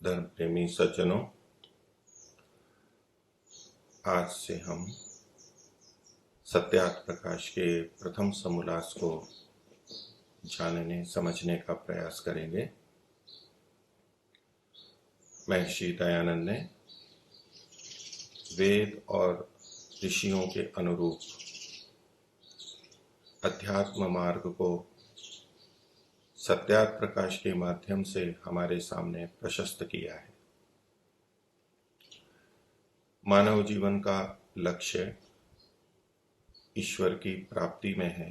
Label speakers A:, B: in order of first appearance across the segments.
A: धर्म प्रेमी सज्जनों, आज से हम सत्यार्थ प्रकाश के प्रथम समोल्लास को जानने समझने का प्रयास करेंगे। महर्षि दयानंद ने वेद और ऋषियों के अनुरूप अध्यात्म मार्ग को सत्यार्थ प्रकाश के माध्यम से हमारे सामने प्रशस्त किया है। मानव जीवन का लक्ष्य ईश्वर की प्राप्ति में है।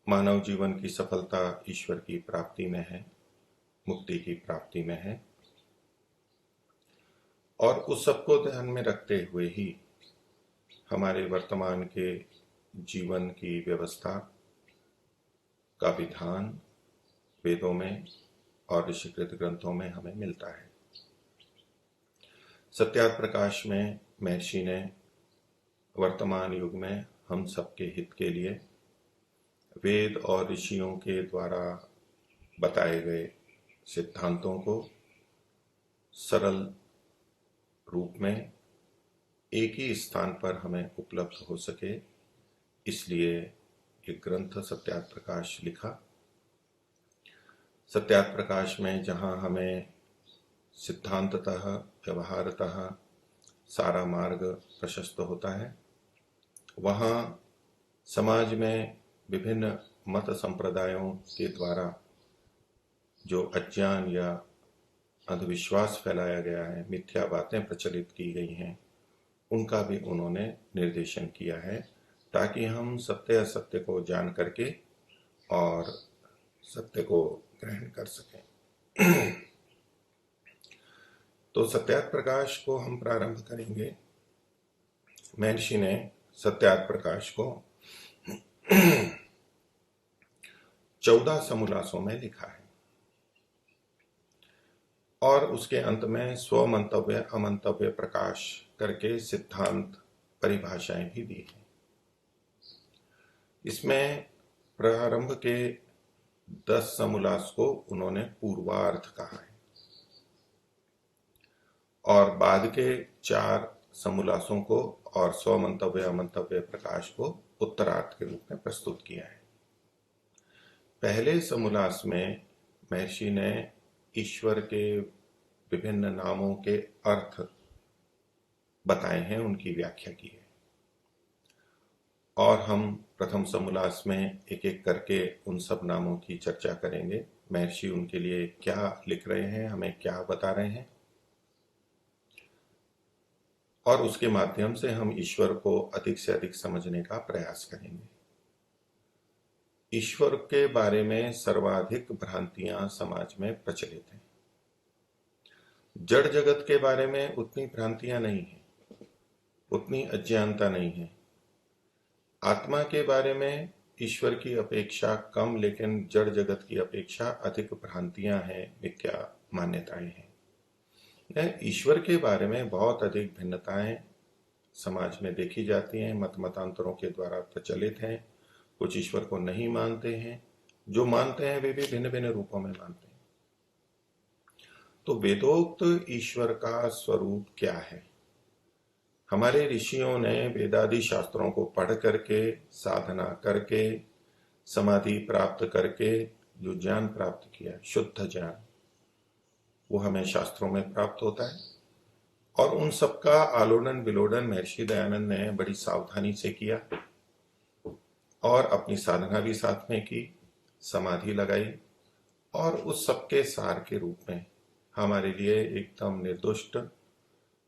A: मानव जीवन की सफलता ईश्वर की प्राप्ति में है, मुक्ति की प्राप्ति में है। और उस सबको ध्यान में रखते हुए ही हमारे वर्तमान के जीवन की व्यवस्था का विधान वेदों में और ऋषिकृत ग्रंथों में हमें मिलता है। सत्यार्थ प्रकाश में महर्षि ने वर्तमान युग में हम सबके हित के लिए वेद और ऋषियों के द्वारा बताए गए सिद्धांतों को सरल रूप में एक ही स्थान पर हमें उपलब्ध हो सके, इसलिए एक ग्रंथ सत्यार्थ प्रकाश लिखा। सत्यार्थ प्रकाश में जहां हमें सिद्धांततः व्यवहारतः सारा मार्ग प्रशस्त होता है, वहां समाज में विभिन्न मत संप्रदायों के द्वारा जो अज्ञान या अंधविश्वास फैलाया गया है, मिथ्या बातें प्रचलित की गई हैं, उनका भी उन्होंने निर्देशन किया है, ताकि हम सत्य असत्य को जान करके और सत्य को ग्रहण कर सकें। तो सत्यार्थ प्रकाश को हम प्रारंभ करेंगे। महर्षि ने सत्यार्थ प्रकाश को 14 समोल्लासों में लिखा है और उसके अंत में स्वमंतव्य अमंतव्य प्रकाश करके सिद्धांत परिभाषाएं भी दी हैं। इसमें प्रारंभ के 10 समोल्लास को उन्होंने पूर्वार्ध कहा है और बाद के 4 समोल्लासों को और स्वमंतव्य अमंतव्य प्रकाश को उत्तरार्ध के रूप में प्रस्तुत किया है। पहले समोल्लास में महर्षि ने ईश्वर के विभिन्न नामों के अर्थ बताए हैं, उनकी व्याख्या की है और हम प्रथम समोल्लास में एक एक करके उन सब नामों की चर्चा करेंगे। महर्षि उनके लिए क्या लिख रहे हैं, हमें क्या बता रहे हैं, और उसके माध्यम से हम ईश्वर को अधिक से अधिक समझने का प्रयास करेंगे। ईश्वर के बारे में सर्वाधिक भ्रांतियां समाज में प्रचलित हैं। जड़ जगत के बारे में उतनी भ्रांतियां नहीं है, उतनी अज्ञानता नहीं है। आत्मा के बारे में ईश्वर की अपेक्षा कम, लेकिन जड़ जगत की अपेक्षा अधिक भ्रांतियां हैं, मिथ्या मान्यताएं हैं। ईश्वर के बारे में बहुत अधिक भिन्नताएं समाज में देखी जाती हैं, मत मतांतरों के द्वारा प्रचलित हैं। कुछ ईश्वर को नहीं मानते हैं, जो मानते हैं वे भी भिन्न भिन्न रूपों में मानते हैं। तो वेदोक्त ईश्वर का स्वरूप क्या है? हमारे ऋषियों ने वेदादि शास्त्रों को पढ़ करके, साधना करके, समाधि प्राप्त करके जो ज्ञान प्राप्त किया, शुद्ध ज्ञान, वो हमें शास्त्रों में प्राप्त होता है और उन सबका आलोड़न विलोड़न महर्षि दयानंद ने बड़ी सावधानी से किया और अपनी साधना भी साथ में की, समाधि लगाई और उस सबके सार के रूप में हमारे लिए एकदम निर्दोष,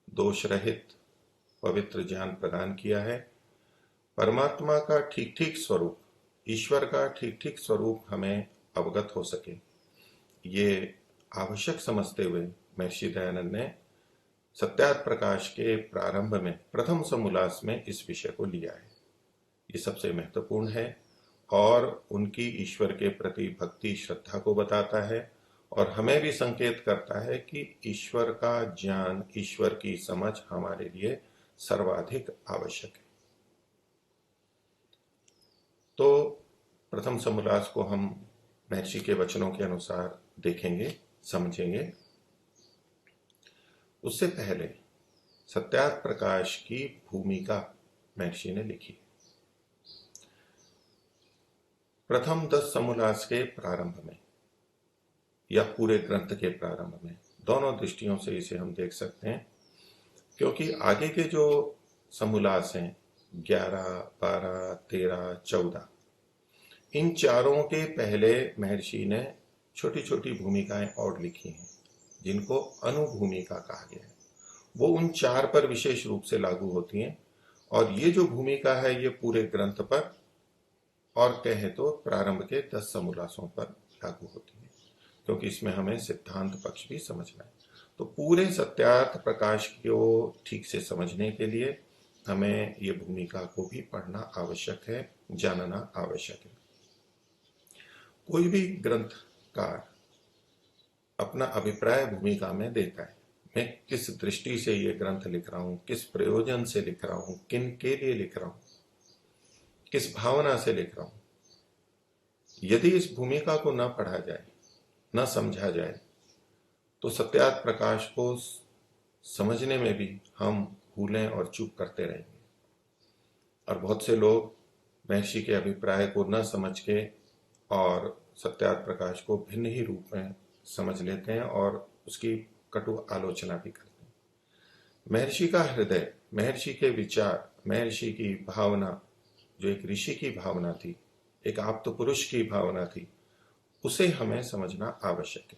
A: दोष रहित, पवित्र ज्ञान प्रदान किया है। परमात्मा का ठीक ठीक स्वरूप, ईश्वर का ठीक ठीक स्वरूप हमें अवगत हो सके, ये आवश्यक समझते हुए महर्षि दयानंद ने सत्यार्थ प्रकाश के प्रारंभ में प्रथम समोल्लास में इस विषय को लिया है। ये सबसे महत्वपूर्ण है और उनकी ईश्वर के प्रति भक्ति श्रद्धा को बताता है और हमें भी संकेत करता है कि ईश्वर का ज्ञान, ईश्वर की समझ हमारे लिए सर्वाधिक आवश्यक है। तो प्रथम समोल्लास को हम महर्षि के वचनों के अनुसार देखेंगे। समझेंगे, उससे पहले सत्यार्थ प्रकाश की भूमिका महर्षि ने लिखी। प्रथम 10 समोल्लास के प्रारंभ में या पूरे ग्रंथ के प्रारंभ में, दोनों दृष्टियों से इसे हम देख सकते हैं, क्योंकि आगे के जो समोल्लास हैं 11, 12, 13, 14, इन चारों के पहले महर्षि ने छोटी छोटी भूमिकाएं और लिखी हैं जिनको अनुभूमिका कहा गया है। वो उन 4 पर विशेष रूप से लागू होती हैं, और ये जो भूमिका है ये पूरे ग्रंथ पर और कहे तो प्रारंभ के 10 समोल्लासों पर लागू होती है, क्योंकि इसमें हमें सिद्धांत पक्ष भी समझना है। तो पूरे सत्यार्थ प्रकाश को ठीक से समझने के लिए हमें ये भूमिका को भी पढ़ना आवश्यक है, जानना आवश्यक है। कोई भी ग्रंथकार अपना अभिप्राय भूमिका में देता है, मैं किस दृष्टि से ये ग्रंथ लिख रहा हूं, किस प्रयोजन से लिख रहा हूं, किन के लिए लिख रहा हूं, किस भावना से लिख रहा हूं। यदि इस भूमिका को न पढ़ा जाए, न समझा जाए, तो सत्यार्थ प्रकाश को समझने में भी हम भूलें और चूक करते रहेंगे। और बहुत से लोग महर्षि के अभिप्राय को न समझ के और सत्यार्थ प्रकाश को भिन्न ही रूप में समझ लेते हैं और उसकी कटु आलोचना भी करते हैं। महर्षि का हृदय, महर्षि के विचार, महर्षि की भावना, जो एक ऋषि की भावना थी, एक आप्त पुरुष की भावना थी, उसे हमें समझना आवश्यक है।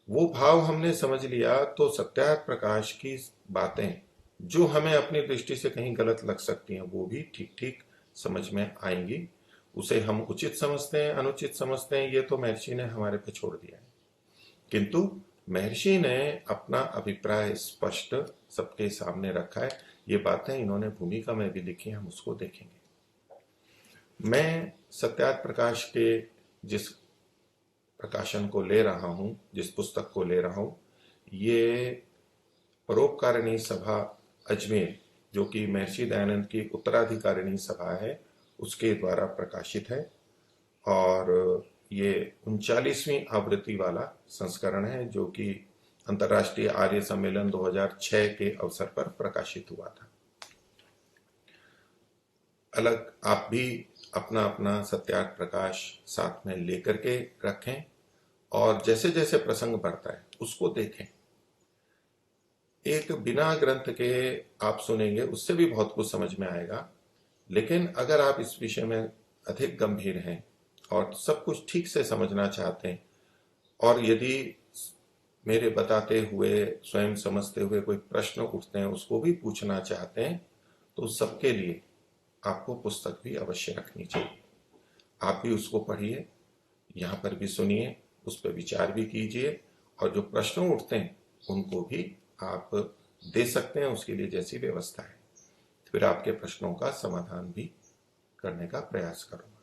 A: वो भाव हमने समझ लिया तो सत्यार्थ प्रकाश की बातें जो हमें अपनी दृष्टि से कहीं गलत लग सकती हैं वो भी ठीक ठीक समझ में आएंगी। उसे हम उचित समझते हैं, अनुचित समझते हैं, ये तो महर्षि ने हमारे पे छोड़ दिया है, किंतु महर्षि ने अपना अभिप्राय स्पष्ट सबके सामने रखा है। ये बातें इन्होंने भूमिका में भी लिखी, हम उसको देखेंगे। मैं सत्यार्थ प्रकाश के जिस प्रकाशन को ले रहा हूं, जिस पुस्तक को ले रहा हूं, ये परोपकारिणी सभा अजमेर, जो कि महर्षि दयानंद की उत्तराधिकारिणी सभा है, उसके द्वारा प्रकाशित है। और ये 39वीं आवृत्ति वाला संस्करण है, जो कि अंतर्राष्ट्रीय आर्य सम्मेलन 2006 के अवसर पर प्रकाशित हुआ था। अलग आप भी अपना अपना सत्यार्थ प्रकाश साथ में लेकर के रखें और जैसे जैसे प्रसंग बढ़ता है उसको देखें। एक बिना ग्रंथ के आप सुनेंगे, उससे भी बहुत कुछ समझ में आएगा, लेकिन अगर आप इस विषय में अधिक गंभीर हैं और सब कुछ ठीक से समझना चाहते हैं, और यदि मेरे बताते हुए, स्वयं समझते हुए कोई प्रश्न उठते हैं उसको भी पूछना चाहते हैं, तो सबके लिए आपको पुस्तक भी अवश्य रखनी चाहिए। आप भी उसको पढ़िए, यहाँ पर भी सुनिए, उस पर विचार भी कीजिए, और जो प्रश्न उठते हैं उनको भी आप दे सकते हैं, उसके लिए जैसी व्यवस्था है, फिर आपके प्रश्नों का समाधान भी करने का प्रयास करूंगा।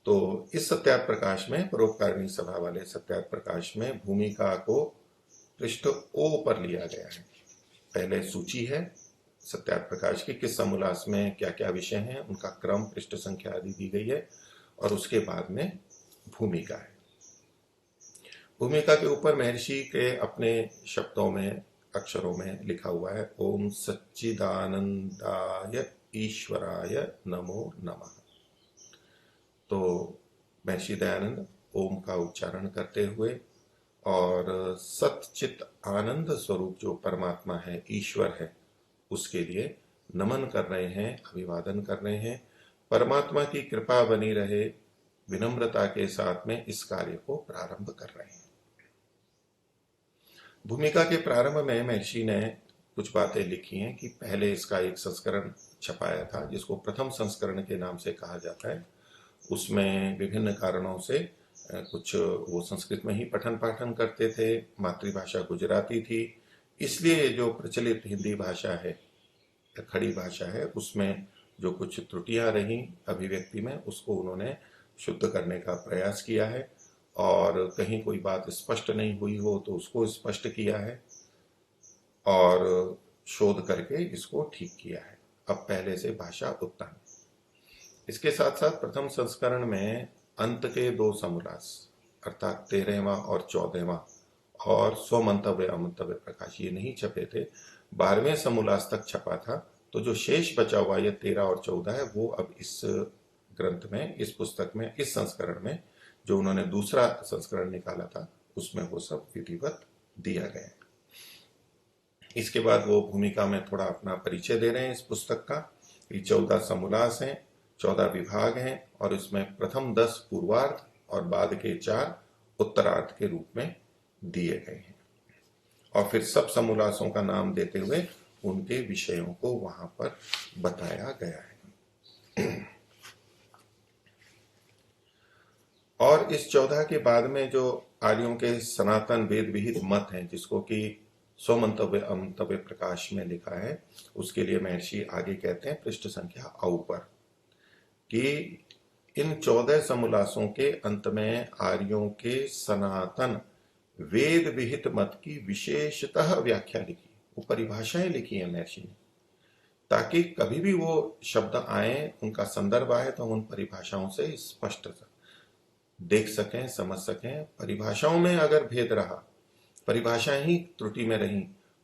A: तो इस सत्यार्थ प्रकाश में, परोपकारिणी सभा वाले सत्यार्थ प्रकाश में, भूमिका को पृष्ठ ओ पर लिया गया है। पहले सूची है सत्यार्थ प्रकाश की, किस समोल्लास में क्या क्या विषय हैं, उनका क्रम, पृष्ठ संख्या आदि दी गई है, और उसके बाद में भूमिका है। भूमिका के ऊपर महर्षि के अपने शब्दों में, अक्षरों में लिखा हुआ है, ओम सच्चिदानंदाय ईश्वराय नमो नमः। तो महर्षि दयानंद ओम का उच्चारण करते हुए और सच्चित आनंद स्वरूप जो परमात्मा है, ईश्वर है, उसके लिए नमन कर रहे हैं, अभिवादन कर रहे हैं। परमात्मा की कृपा बनी रहे, विनम्रता के साथ में इस कार्य को प्रारंभ कर रहे हैं। भूमिका के प्रारंभ में महर्षि ने कुछ बातें लिखी हैं कि पहले इसका एक संस्करण छपाया था जिसको प्रथम संस्करण के नाम से कहा जाता है। उसमें विभिन्न कारणों से कुछ वो संस्कृत में ही पठन पाठन करते थे, मातृभाषा गुजराती थी, इसलिए जो प्रचलित हिंदी भाषा है, खड़ी भाषा है, उसमें जो कुछ त्रुटियां रही अभिव्यक्ति में, उसको उन्होंने शुद्ध करने का प्रयास किया है, और कहीं कोई बात स्पष्ट नहीं हुई हो तो उसको स्पष्ट किया है, और शोध करके इसको ठीक किया है। अब पहले से भाषा उत्तम है। इसके साथ साथ प्रथम संस्करण में अंत के 2 समोल्लास अर्थात 13वां और 14वां और स्वमंतव्य अमंतव्य प्रकाश ये नहीं छपे थे, 12वें समोल्लास तक छपा था। तो जो शेष बचा हुआ ये 13 और 14 है वो अब इस ग्रंथ में, इस पुस्तक में, इस संस्करण में, जो उन्होंने दूसरा संस्करण निकाला था उसमें वो सब विधिवत दिया गया है। इसके बाद वो भूमिका में थोड़ा अपना परिचय दे रहे हैं इस पुस्तक का। ये 14 समोल्लास हैं, 14 विभाग हैं और इसमें प्रथम 10 पूर्वार्ध और बाद के 4 उत्तरार्ध के रूप में दिए गए हैं। और फिर सब समोल्लासों का नाम देते हुए उनके विषयों को वहां पर बताया गया है। और इस 14 के बाद में जो आर्यों के सनातन वेद विहित मत हैं, जिसको कि स्वमंतव्य अमंतव्य प्रकाश में लिखा है, उसके लिए महर्षि आगे कहते हैं पृष्ठ संख्या ऊपर कि इन 14 समोल्लासों के अंत में आर्यों के सनातन वेद विहित मत की विशेषतः व्याख्या लिखी, वो परिभाषाएं लिखी है महर्षि ने, ताकि कभी भी वो शब्द आए, उनका संदर्भ आए तो हम उन परिभाषाओं से स्पष्ट देख सकें, समझ सकें। परिभाषाओं में अगर भेद रहा, परिभाषाएं ही त्रुटि में रही,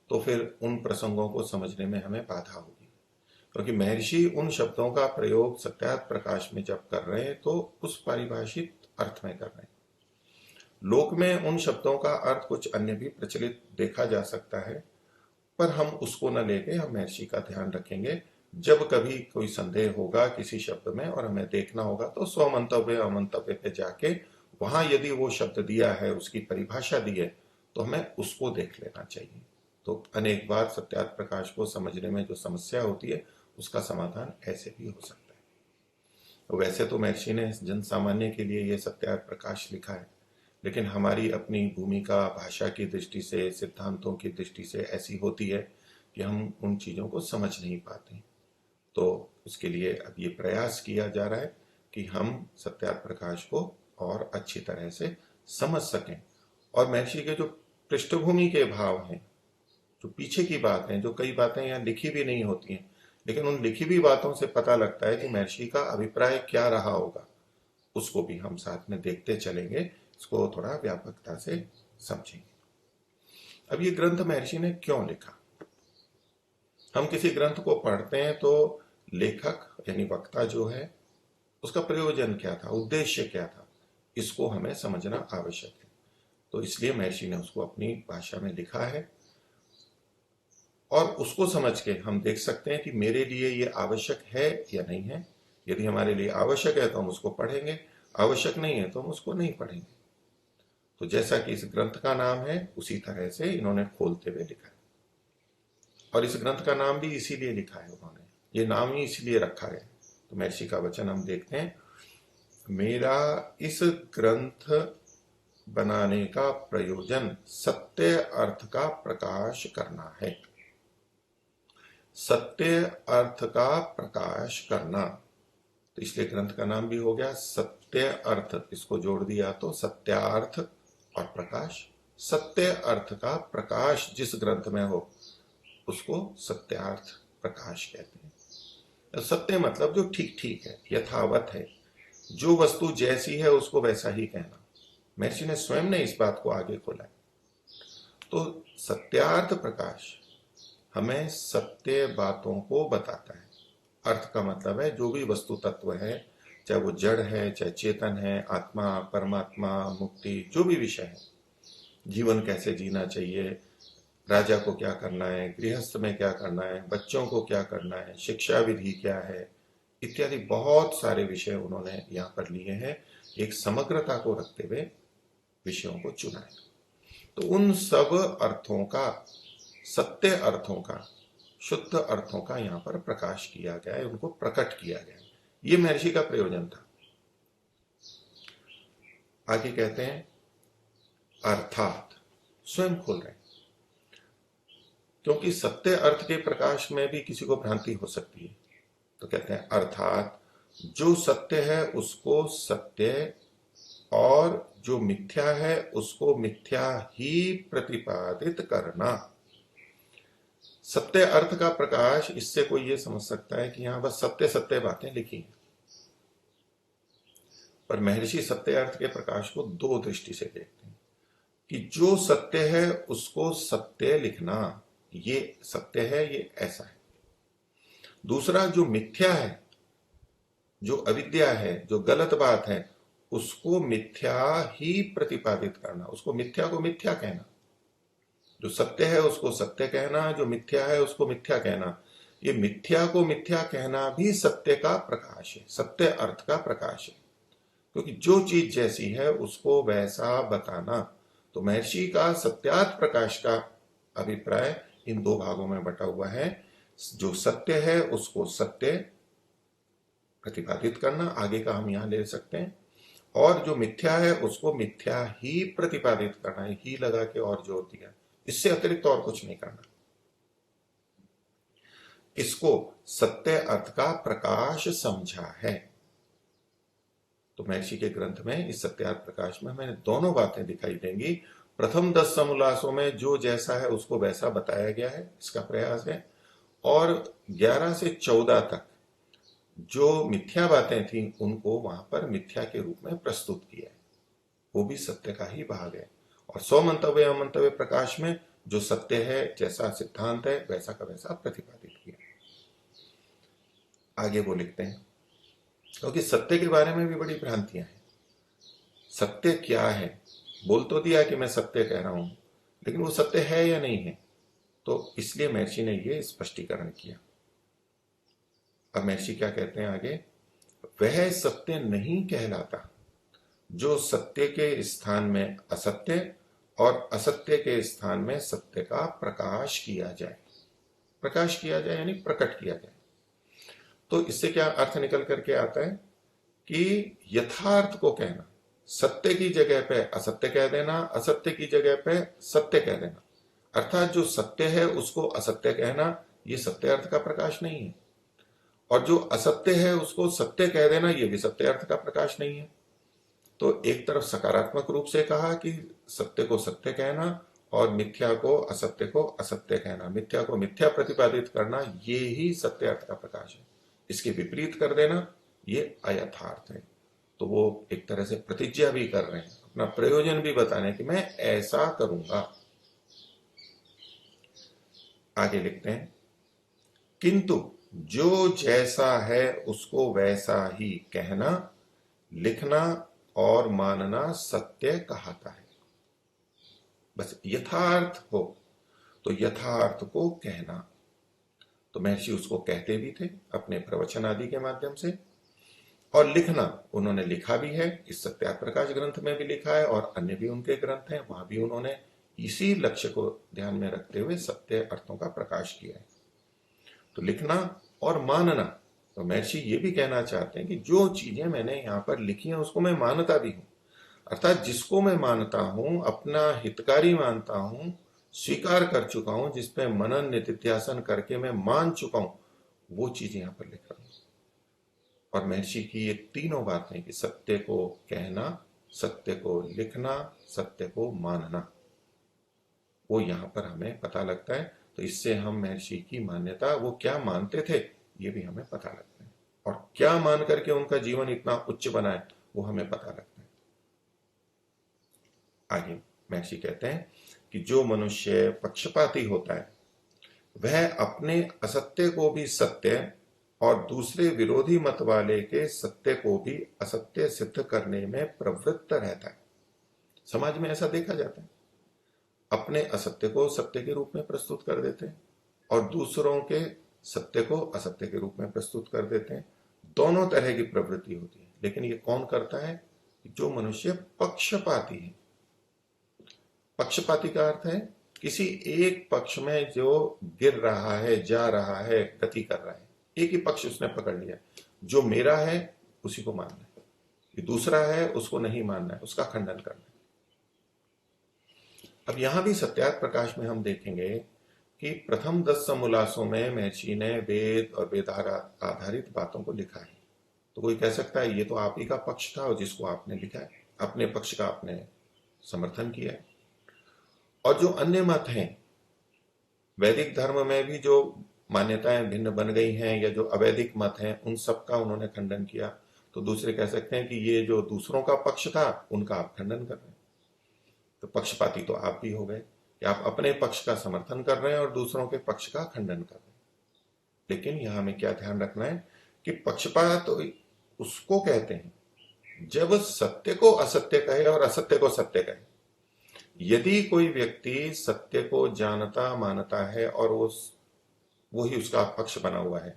A: तो फिर उन प्रसंगों को समझने में हमें बाधा होगी। क्योंकि महर्षि उन शब्दों का प्रयोग सत्यार्थ प्रकाश में जब कर रहे हैं तो उस परिभाषित अर्थ में कर रहे हैं। लोक में उन शब्दों का अर्थ कुछ अन्य भी प्रचलित देखा जा सकता है, पर हम उसको न लेके हम महर्षि का ध्यान रखेंगे। जब कभी कोई संदेह होगा किसी शब्द में और हमें देखना होगा तो स्वमंतव्य अमंतव्य पे जाके वहां यदि वो शब्द दिया है, उसकी परिभाषा दी है, तो हमें उसको देख लेना चाहिए। तो अनेक बार सत्यार्थ प्रकाश को समझने में जो समस्या होती है उसका समाधान ऐसे भी हो सकता है। तो वैसे तो महर्षि ने जन सामान्य के लिए ये सत्यार्थ प्रकाश लिखा है, लेकिन हमारी अपनी भूमिका भाषा की दृष्टि से, सिद्धांतों की दृष्टि से ऐसी होती है कि हम उन चीजों को समझ नहीं पाते। तो उसके लिए अब ये प्रयास किया जा रहा है कि हम सत्यार्थ प्रकाश को और अच्छी तरह से समझ सकें। और महर्षि के जो पृष्ठभूमि के भाव हैं, जो पीछे की बात है, जो कई बातें यहाँ लिखी भी नहीं होती हैं, लेकिन उन लिखी भी बातों से पता लगता है कि महर्षि का अभिप्राय क्या रहा होगा, उसको भी हम साथ में देखते चलेंगे, इसको थोड़ा व्यापकता से समझेंगे। अब ये ग्रंथ महर्षि ने क्यों लिखा? हम किसी ग्रंथ को पढ़ते हैं तो लेखक यानी वक्ता जो है उसका प्रयोजन क्या था, उद्देश्य क्या था, इसको हमें समझना आवश्यक है। तो इसलिए महर्षि ने उसको अपनी भाषा में लिखा है और उसको समझ के हम देख सकते हैं कि मेरे लिए ये आवश्यक है या नहीं है। यदि हमारे लिए आवश्यक है तो हम उसको पढ़ेंगे, आवश्यक नहीं है तो हम उसको नहीं पढ़ेंगे। तो जैसा कि इस ग्रंथ का नाम है उसी तरह से इन्होंने खोलते हुए लिखा है। और इस ग्रंथ का नाम भी इसीलिए लिखा है उन्होंने, ये नाम ही इसलिए रखा है। तो महर्षि का वचन हम देखते हैं, मेरा इस ग्रंथ बनाने का प्रयोजन सत्य अर्थ का प्रकाश करना है। सत्य अर्थ का प्रकाश करना, तो इसलिए ग्रंथ का नाम भी हो गया सत्य अर्थ, इसको जोड़ दिया तो सत्यार्थ और प्रकाश। सत्य अर्थ का प्रकाश जिस ग्रंथ में हो उसको सत्यार्थ प्रकाश कहते हैं। तो सत्य मतलब जो ठीक ठीक है, यथावत है, जो वस्तु जैसी है उसको वैसा ही कहना। महर्षि ने स्वयं ने इस बात को आगे खोला है। तो सत्यार्थ प्रकाश हमें सत्य बातों को बताता है। अर्थ का मतलब है जो भी वस्तु तत्व है, चाहे वो जड़ है, चाहे चेतन है, आत्मा, परमात्मा, मुक्ति, जो भी विषय है, जीवन कैसे जीना चाहिए, राजा को क्या करना है, गृहस्थ में क्या करना है, बच्चों को क्या करना है, शिक्षा विधि क्या है, इत्यादि बहुत सारे विषय उन्होंने यहाँ पर लिए हैं। एक समग्रता को रखते हुए विषयों को चुना है। तो उन सब अर्थों का, सत्य अर्थों का, शुद्ध अर्थों का यहाँ पर प्रकाश किया गया है, उनको प्रकट किया गया है। ये महर्षि का प्रयोजन था। आगे कहते हैं अर्थात, स्वयं खोल रहे हैं, क्योंकि सत्य अर्थ के प्रकाश में भी किसी को भ्रांति हो सकती है। तो कहते हैं अर्थात जो सत्य है उसको सत्य और जो मिथ्या है उसको मिथ्या ही प्रतिपादित करना। सत्य अर्थ का प्रकाश, इससे कोई ये समझ सकता है कि यहां बस सत्य सत्य बातें लिखी हैं, पर महर्षि सत्य अर्थ के प्रकाश को दो दृष्टि से देखते हैं कि जो सत्य है उसको सत्य लिखना, ये सत्य है, ये ऐसा है। दूसरा जो मिथ्या है, जो अविद्या है, जो गलत बात है, उसको मिथ्या ही प्रतिपादित करना, उसको मिथ्या को मिथ्या कहना। जो सत्य है उसको सत्य कहना, जो मिथ्या है उसको मिथ्या कहना। ये मिथ्या को मिथ्या कहना भी सत्य का प्रकाश है, सत्य अर्थ का प्रकाश है। क्योंकि जो चीज जैसी है उसको वैसा बताना। तो महर्षि का सत्यार्थ प्रकाश का अभिप्राय इन दो भागों में बटा हुआ है। जो सत्य है उसको सत्य प्रतिपादित करना, आगे का हम यहां ले सकते हैं, और जो मिथ्या है उसको मिथ्या ही प्रतिपादित करना है, ही लगा के और जोर दिया, इससे अतिरिक्त और कुछ नहीं करना। इसको सत्य अर्थ का प्रकाश समझा है। तो महर्षि के ग्रंथ में इस सत्यार्थ प्रकाश में हमें दोनों बातें दिखाई देंगी। प्रथम 10 समोल्लासों में जो जैसा है उसको वैसा बताया गया है, इसका प्रयास है। और 11 से 14 तक जो मिथ्या बातें थी उनको वहां पर मिथ्या के रूप में प्रस्तुत किया है, वो भी सत्य का ही भाग है। और 100 मंतव्य अमंतव्य प्रकाश में जो सत्य है, जैसा सिद्धांत है, वैसा का वैसा प्रतिपादित किया। आगे वो लिखते हैं, क्योंकि सत्य के बारे में भी बड़ी भ्रांतियां हैं। सत्य क्या है, बोल तो दिया कि मैं सत्य कह रहा हूं, लेकिन वो सत्य है या नहीं है, तो इसलिए महर्षि ने ये स्पष्टीकरण किया। अब महर्षि क्या कहते हैं आगे, वह सत्य नहीं कहलाता जो सत्य के स्थान में असत्य और असत्य के स्थान में सत्य का प्रकाश किया जाए। प्रकाश किया जाए यानी प्रकट किया जाए। तो इससे क्या अर्थ निकल करके आता है कि यथार्थ को कहना, सत्य की जगह पे असत्य कह देना, असत्य की जगह पे सत्य कह देना, अर्थात जो सत्य है उसको असत्य कहना, ये सत्य अर्थ का प्रकाश नहीं है। और जो असत्य है उसको सत्य कह देना, ये भी सत्य अर्थ का प्रकाश नहीं है। तो एक तरफ सकारात्मक रूप से कहा कि सत्य को सत्य कहना और मिथ्या को असत्य कहना, मिथ्या को मिथ्या प्रतिपादित करना, ये ही सत्य अर्थ का प्रकाश है। इसके विपरीत कर देना ये अयथार्थ है। तो वो एक तरह से प्रतिज्ञा भी कर रहे हैं, अपना प्रयोजन भी बताने कि मैं ऐसा करूंगा। आगे लिखते हैं, किंतु जो जैसा है उसको वैसा ही कहना, लिखना और मानना सत्य कहता है। बस यथार्थ हो तो यथार्थ को कहना। तो महर्षि उसको कहते भी थे अपने प्रवचन आदि के माध्यम से, और लिखना उन्होंने लिखा भी है, इस सत्यार्थ प्रकाश ग्रंथ में भी लिखा है और अन्य भी उनके ग्रंथ हैं, वहां भी उन्होंने इसी लक्ष्य को ध्यान में रखते हुए सत्य अर्थों का प्रकाश किया है। तो लिखना और मानना, तो महर्षि ये भी कहना चाहते हैं कि जो चीजें मैंने यहां पर लिखी हैं उसको मैं मानता भी हूं, अर्थात जिसको मैं मानता हूं, अपना हितकारी मानता हूं, स्वीकार कर चुका हूं, जिसपे मनन निधिध्यासन करके मैं मान चुका हूं, वो चीजें यहां पर लिख रहा हूं। और महर्षि की ये तीनों बातें कि सत्य को कहना, सत्य को लिखना, सत्य को मानना, वो यहां पर हमें पता लगता है। तो इससे हम महर्षि की मान्यता, वो क्या मानते थे, ये भी हमें पता लगता है, और क्या मान करके उनका जीवन इतना उच्च बना है वो हमें पता लगता है। आगे महर्षि कहते हैं कि जो मनुष्य पक्षपाती होता है वह अपने असत्य को भी सत्य और दूसरे विरोधी मत वाले के सत्य को भी असत्य सिद्ध करने में प्रवृत्त रहता है। समाज में ऐसा देखा जाता है, अपने असत्य को सत्य के रूप में प्रस्तुत कर देते हैं और दूसरों के सत्य को असत्य के रूप में प्रस्तुत कर देते हैं। दोनों तरह की प्रवृत्ति होती है, लेकिन ये कौन करता है? जो मनुष्य पक्षपाती है। पक्षपाती का अर्थ है किसी एक पक्ष में जो गिर रहा है, जा रहा है, गति कर रहा है, एक ही पक्ष उसने पकड़ लिया, जो मेरा है उसी को मानना है, ये दूसरा है उसको नहीं मानना है, उसका खंडन करना है। अब यहां भी सत्यार्थ प्रकाश में हम देखेंगे कि प्रथम 10 समोल्लासों में महर्षि ने वेद और वेद आधारित बातों को लिखा है। तो कोई कह सकता है ये तो आप ही का पक्ष था और जिसको आपने लिखा है, अपने पक्ष का आपने समर्थन किया है। और जो अन्य मत हैं, वैदिक धर्म में भी जो मान्यताएं भिन्न बन गई हैं या जो अवैदिक मत हैं, उन सब का उन्होंने खंडन किया। तो दूसरे कह सकते हैं कि ये जो दूसरों का पक्ष था उनका आप खंडन कर रहे हैं। तो पक्षपाती तो आप भी हो गए कि आप अपने पक्ष का समर्थन कर रहे हैं और दूसरों के पक्ष का खंडन कर रहे हैं। लेकिन यहां हमें क्या ध्यान रखना है कि पक्षपात तो उसको कहते हैं जब सत्य को असत्य कहे और असत्य को सत्य कहे। यदि कोई व्यक्ति सत्य को जानता मानता है और वो ही उसका पक्ष बना हुआ है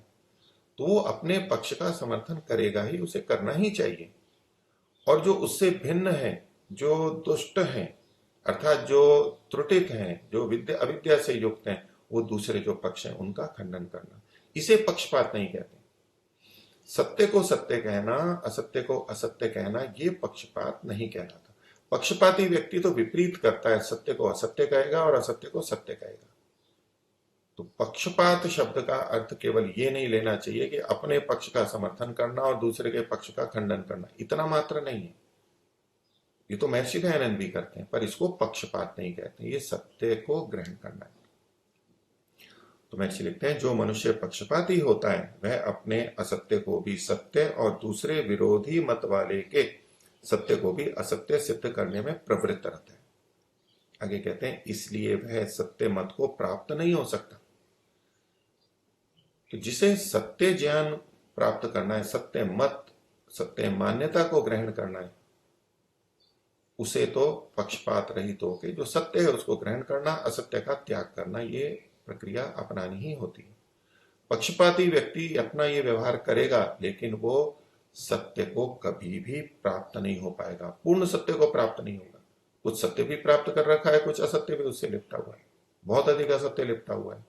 A: तो वो अपने पक्ष का समर्थन करेगा ही, उसे करना ही चाहिए। और जो उससे भिन्न है, जो दुष्ट हैं, अर्थात जो त्रुटित हैं, जो विद्या अविद्या से युक्त हैं, वो दूसरे जो पक्ष हैं उनका खंडन करना, इसे पक्षपात नहीं कहते। सत्य को सत्य कहना, असत्य को असत्य कहना, ये पक्षपात नहीं कहलाता। पक्षपाती व्यक्ति तो विपरीत करता है, सत्य को असत्य कहेगा और असत्य को सत्य कहेगा। तो पक्षपात शब्द का अर्थ केवल ये नहीं लेना चाहिए कि अपने पक्ष का समर्थन करना और दूसरे के पक्ष का खंडन करना, इतना मात्र नहीं है। ये तो महर्षि दयानंद भी करते हैं, पर इसको पक्षपात नहीं कहते, ये सत्य को ग्रहण करना है। तो महर्षि लिखते हैं, जो मनुष्य पक्षपाती होता है वह अपने असत्य को भी सत्य और दूसरे विरोधी मत वाले के सत्य को भी असत्य सिद्ध करने में प्रवृत्त रहता है। आगे कहते हैं, इसलिए वह सत्य मत को प्राप्त नहीं हो सकता। तो जिसे सत्य ज्ञान प्राप्त करना है, सत्य मत, सत्य मान्यता को ग्रहण करना है, उसे तो पक्षपात रहित होकर जो सत्य है उसको ग्रहण करना, असत्य का त्याग करना, ये प्रक्रिया अपनानी ही होती है। पक्षपाती व्यक्ति अपना ये व्यवहार करेगा लेकिन वो सत्य को कभी भी प्राप्त नहीं हो पाएगा, पूर्ण सत्य को प्राप्त नहीं होगा। कुछ सत्य भी प्राप्त कर रखा है, कुछ असत्य भी उससे लिपटा हुआ है, बहुत अधिक असत्य लिपटा हुआ है।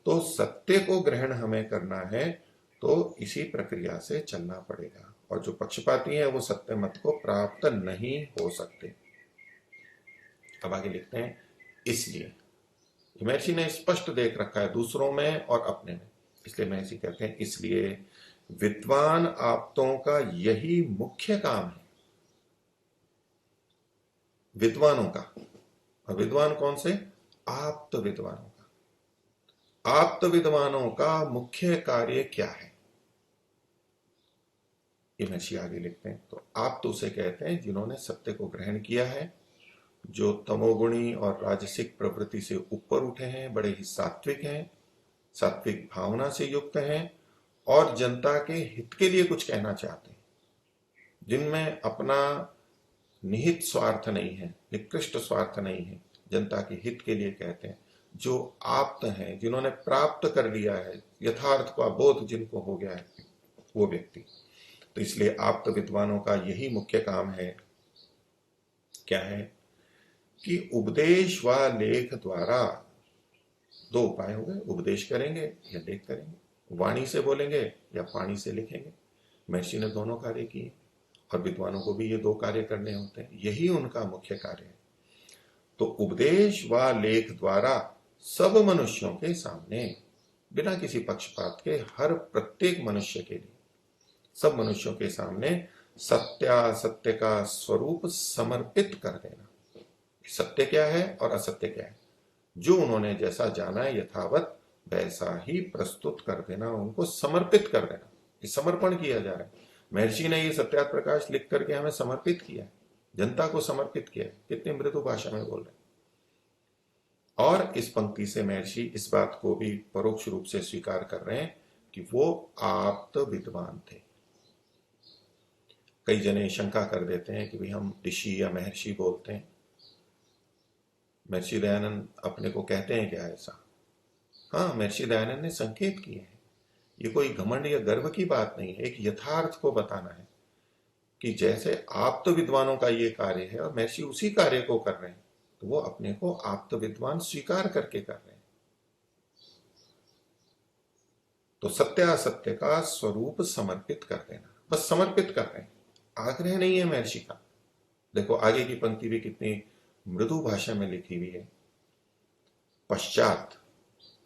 A: तो सत्य को ग्रहण हमें करना है तो इसी प्रक्रिया से चलना पड़ेगा, और जो पक्षपाती है वो सत्य मत को प्राप्त नहीं हो सकते। अब आगे लिखते हैं, इसलिए महर्षि ने स्पष्ट देख रखा है दूसरों में और अपने में, इसलिए महर्षि कहते हैं, इसलिए विद्वान आप्तों का यही मुख्य काम है। विद्वानों का, और विद्वान कौन से? आप्त विद्वानों का। आप्त विद्वानों का मुख्य कार्य क्या है, ये महर्षि आगे लिखते हैं। तो आप्त उसे कहते हैं जिन्होंने सत्य को ग्रहण किया है, जो तमोगुणी और राजसिक प्रवृत्ति से ऊपर उठे हैं, बड़े ही सात्विक हैं, सात्विक भावना से युक्त हैं और जनता के हित के लिए कुछ कहना चाहते हैं, जिनमें अपना निहित स्वार्थ नहीं है, निकृष्ट स्वार्थ नहीं है, जनता के हित के लिए कहते हैं, जो आप्त हैं, जिन्होंने प्राप्त कर लिया है, यथार्थ का बोध जिनको हो गया है, वो व्यक्ति। तो इसलिए आप्त विद्वानों का यही मुख्य काम है। क्या है? कि उपदेश व लेख द्वारा, दो उपाय हो गए, उपदेश करेंगे या लेख करेंगे, वाणी से बोलेंगे या पानी से लिखेंगे। महर्षि ने दोनों कार्य किए और विद्वानों को भी ये दो कार्य करने होते हैं, यही उनका मुख्य कार्य है। तो उपदेश व लेख द्वारा सब मनुष्यों के सामने, बिना किसी पक्षपात के, हर प्रत्येक मनुष्य के लिए, सब मनुष्यों के सामने सत्य का स्वरूप समर्पित कर देना। सत्य क्या है और असत्य क्या है, जो उन्होंने जैसा जाना है यथावत वैसा ही प्रस्तुत कर देना, उनको समर्पित कर देना। ये समर्पण किया जा रहा है। महर्षि ने ये सत्यार्थ प्रकाश लिख करके हमें समर्पित किया है, जनता को समर्पित किया है। कितनी मृदु भाषा में बोल रहे हैं। और इस पंक्ति से महर्षि इस बात को भी परोक्ष रूप से स्वीकार कर रहे हैं कि वो आप्त विद्वान थे। कई जने शंका कर देते हैं कि भाई हम ऋषि या महर्षि बोलते हैं, महर्षि दयानंद अपने को कहते हैं क्या ऐसा? हाँ, महर्षि दयानंद ने संकेत किए हैं। ये कोई घमंड या गर्व की बात नहीं है, एक यथार्थ को बताना है कि जैसे आप्त विद्वानों का ये कार्य है और महर्षि उसी कार्य को कर रहे हैं, तो वो अपने को आप्त विद्वान स्वीकार करके कर रहे हैं। तो सत्य असत्य का स्वरूप समर्पित कर देना, बस समर्पित कर रहे हैं, आग्रह नहीं है महर्षि का। देखो आगे की पंक्ति भी कितनी मृदु भाषा में लिखी हुई है। पश्चात,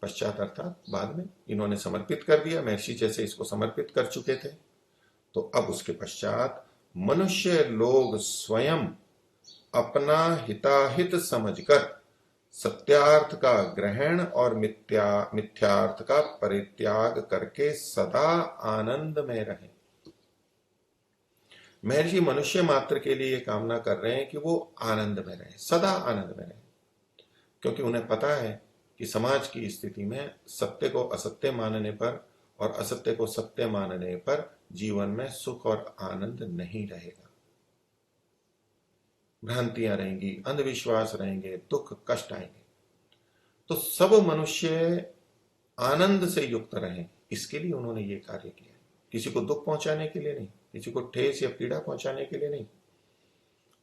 A: पश्चात अर्थात बाद में, इन्होंने समर्पित कर दिया, महर्षि जैसे इसको समर्पित कर चुके थे, तो अब उसके पश्चात मनुष्य लोग स्वयं अपना हिताहित समझकर सत्यार्थ का ग्रहण और मिथ्यार्थ का परित्याग करके सदा आनंद में रहें। महर्षि मनुष्य मात्र के लिए कामना कर रहे हैं कि वो आनंद में रहे, सदा आनंद में रहे, क्योंकि उन्हें पता है कि समाज की स्थिति में सत्य को असत्य मानने पर और असत्य को सत्य मानने पर जीवन में सुख और आनंद नहीं रहेगा। भ्रांतियां रहेंगी, अंधविश्वास रहेंगे, दुख कष्ट आएंगे। तो सब मनुष्य आनंद से युक्त रहें, इसके लिए उन्होंने ये कार्य किया। किसी को दुख पहुंचाने के लिए नहीं, किसी को ठेस या पीड़ा पहुंचाने के लिए नहीं।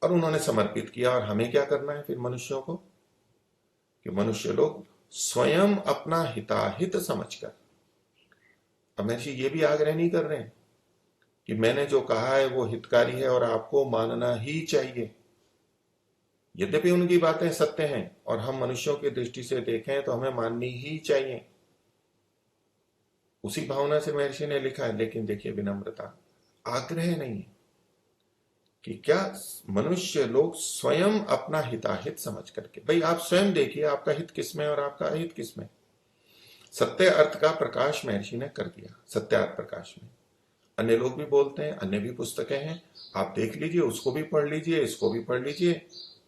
A: और उन्होंने समर्पित किया। और हमें क्या करना है फिर मनुष्यों को, कि मनुष्य लोग स्वयं अपना हिताहित समझकर, अब महर्षि ये भी आग्रह नहीं कर रहे हैं कि मैंने जो कहा है वो हितकारी है और आपको मानना ही चाहिए। यद्यपि उनकी बातें सत्य हैं और हम मनुष्यों की दृष्टि से देखें तो हमें माननी ही चाहिए, उसी भावना से महर्षि ने लिखा है। लेकिन देखिए विनम्रता, आग्रह नहीं है कि क्या मनुष्य लोग स्वयं अपना हिताहित समझ करके, भाई आप स्वयं देखिए आपका हित किसमें और आपका अहित किसमें। सत्य अर्थ का प्रकाश महर्षि ने कर दिया सत्यार्थ प्रकाश में। अन्य लोग भी बोलते हैं, अन्य भी पुस्तकें हैं, आप देख लीजिए, उसको भी पढ़ लीजिए, इसको भी पढ़ लीजिए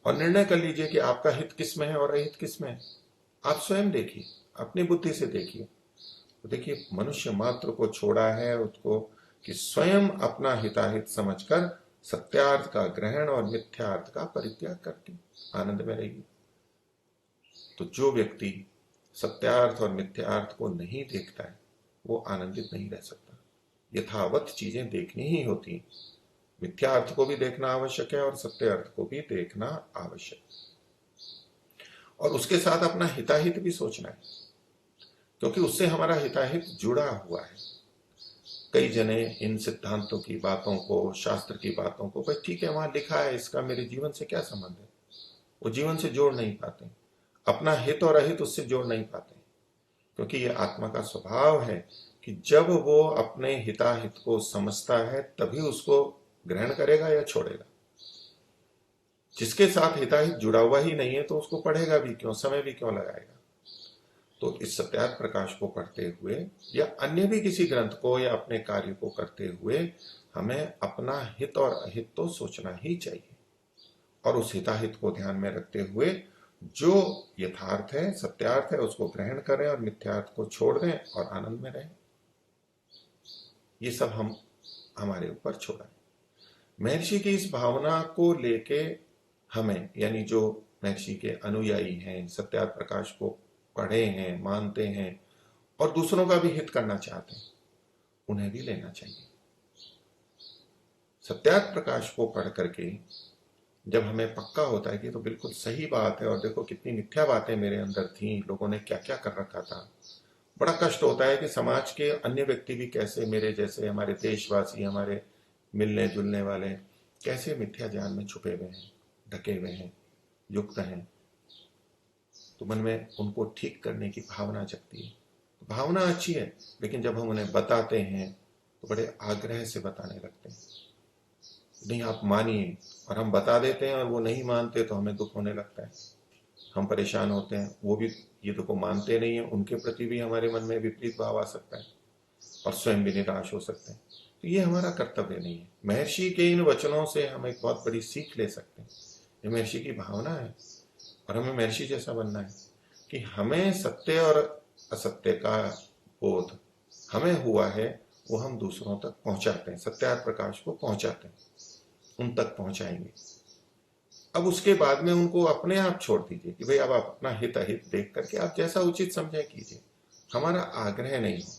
A: और निर्णय कर लीजिए कि आपका हित किसमें है और अहित किसमें है। आप स्वयं देखिए, अपनी बुद्धि से देखिए। तो देखिए मनुष्य मात्र को छोड़ा है उसको कि स्वयं अपना हिताहित समझकर सत्यार्थ का ग्रहण और मिथ्यार्थ का परित्याग करके आनंद में रहेगी। तो जो व्यक्ति सत्यार्थ और मिथ्यार्थ को नहीं देखता है वो आनंदित नहीं रह सकता। यथावत चीजें देखनी ही होती, मिथ्यार्थ को भी देखना आवश्यक है और सत्य अर्थ को भी देखना आवश्यक, और उसके साथ अपना हिताहित भी सोचना है, क्योंकि उससे हमारा हिताहित जुड़ा हुआ है। कई जने इन सिद्धांतों की बातों को, शास्त्र की बातों को, भाई ठीक है वहां लिखा है, इसका मेरे जीवन से क्या संबंध है, वो जीवन से जोड़ नहीं पाते, अपना हित और अहित उससे जोड़ नहीं पाते, क्योंकि ये आत्मा का स्वभाव है कि जब वो अपने हिताहित को समझता है तभी उसको ग्रहण करेगा या छोड़ेगा। जिसके साथ हिताहित जुड़ा हुआ ही नहीं है तो उसको पढ़ेगा भी क्यों, समय भी क्यों लगाएगा। तो इस सत्यार्थ प्रकाश को पढ़ते हुए या अन्य भी किसी ग्रंथ को या अपने कार्य को करते हुए हमें अपना हित और अहित तो सोचना ही चाहिए, और उस हिताहित को ध्यान में रखते हुए जो यथार्थ है, सत्यार्थ है, उसको ग्रहण करें और मिथ्यार्थ को छोड़ दें और आनंद में रहें। ये सब हमारे ऊपर छोड़ा है। महर्षि की इस भावना को लेके हमें, यानी जो महर्षि के अनुयायी हैं, सत्यार्थ प्रकाश को पढ़े हैं, मानते हैं और दूसरों का भी हित करना चाहते हैं, उन्हें भी लेना चाहिए। सत्यार्थ प्रकाश को पढ़ करके जब हमें पक्का होता है कि तो बिल्कुल सही बात है और देखो कितनी मिथ्या बातें मेरे अंदर थी, लोगों ने क्या क्या कर रखा था, बड़ा कष्ट होता है कि समाज के अन्य व्यक्ति भी कैसे मेरे जैसे, हमारे देशवासी, हमारे मिलने जुलने वाले कैसे मिथ्या ज्ञान में छुपे हुए हैं, ढके हुए हैं, युक्त हैं। तो मन में उनको ठीक करने की भावना जगती है। भावना अच्छी है, लेकिन जब हम उन्हें बताते हैं तो बड़े आग्रह से बताने लगते हैं, नहीं आप मानिए, और हम बता देते हैं और वो नहीं मानते तो हमें दुख होने लगता है, हम परेशान होते हैं। वो भी ये तो मानते नहीं है, उनके प्रति भी हमारे मन में विपरीत भाव आ सकता है और स्वयं भी निराश हो सकते हैं। तो ये हमारा कर्तव्य नहीं है। महर्षि के इन वचनों से हम एक बहुत बड़ी सीख ले सकते हैं। ये महर्षि की भावना है और हमें महर्षि जैसा बनना है कि हमें सत्य और असत्य का बोध हमें हुआ है, वो हम दूसरों तक पहुंचाते हैं, सत्यार्थ प्रकाश को पहुंचाते हैं, उन तक पहुंचाएंगे। अब उसके बाद में उनको अपने आप छोड़ दीजिए कि भाई अब आप अपना हित अहित देख करके आप जैसा उचित समझे कीजिए, हमारा आग्रह नहीं हो,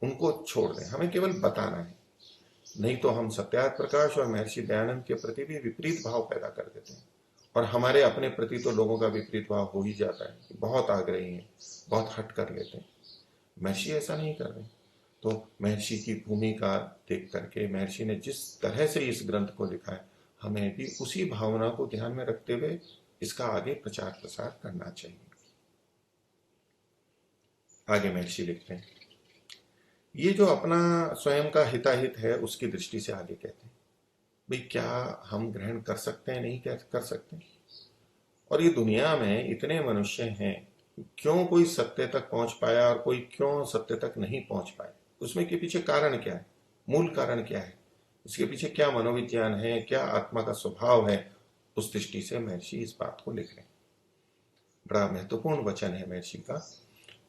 A: उनको छोड़ दें, हमें केवल बताना है। नहीं तो हम सत्यार्थ प्रकाश और महर्षि दयानंद के प्रति भी विपरीत भाव पैदा कर देते हैं, और हमारे अपने प्रति तो लोगों का विपरीत भाव हो ही जाता है, बहुत आग्रही हैं, बहुत हट कर लेते हैं। महर्षि ऐसा नहीं कर रहे। तो महर्षि की भूमिका देख करके महर्षि ने जिस तरह से इस ग्रंथ को लिखा है, हमें भी उसी भावना को ध्यान में रखते हुए इसका आगे प्रचार प्रसार करना चाहिए। आगे महर्षि लिखते हैं, ये जो अपना स्वयं का हिताहित है उसकी दृष्टि से आगे कहते हैं, भाई क्या हम ग्रहण कर सकते हैं, नहीं कर सकते, और ये दुनिया में इतने मनुष्य हैं, क्यों कोई सत्य तक पहुंच पाया और कोई क्यों सत्य तक नहीं पहुंच पाया, उसमें के पीछे कारण क्या है, मूल कारण क्या है, इसके पीछे क्या मनोविज्ञान है, क्या आत्मा का स्वभाव है, उस दृष्टि से महर्षि इस बात को लिख रहे हैं। बड़ा महत्वपूर्ण वचन है महर्षि का।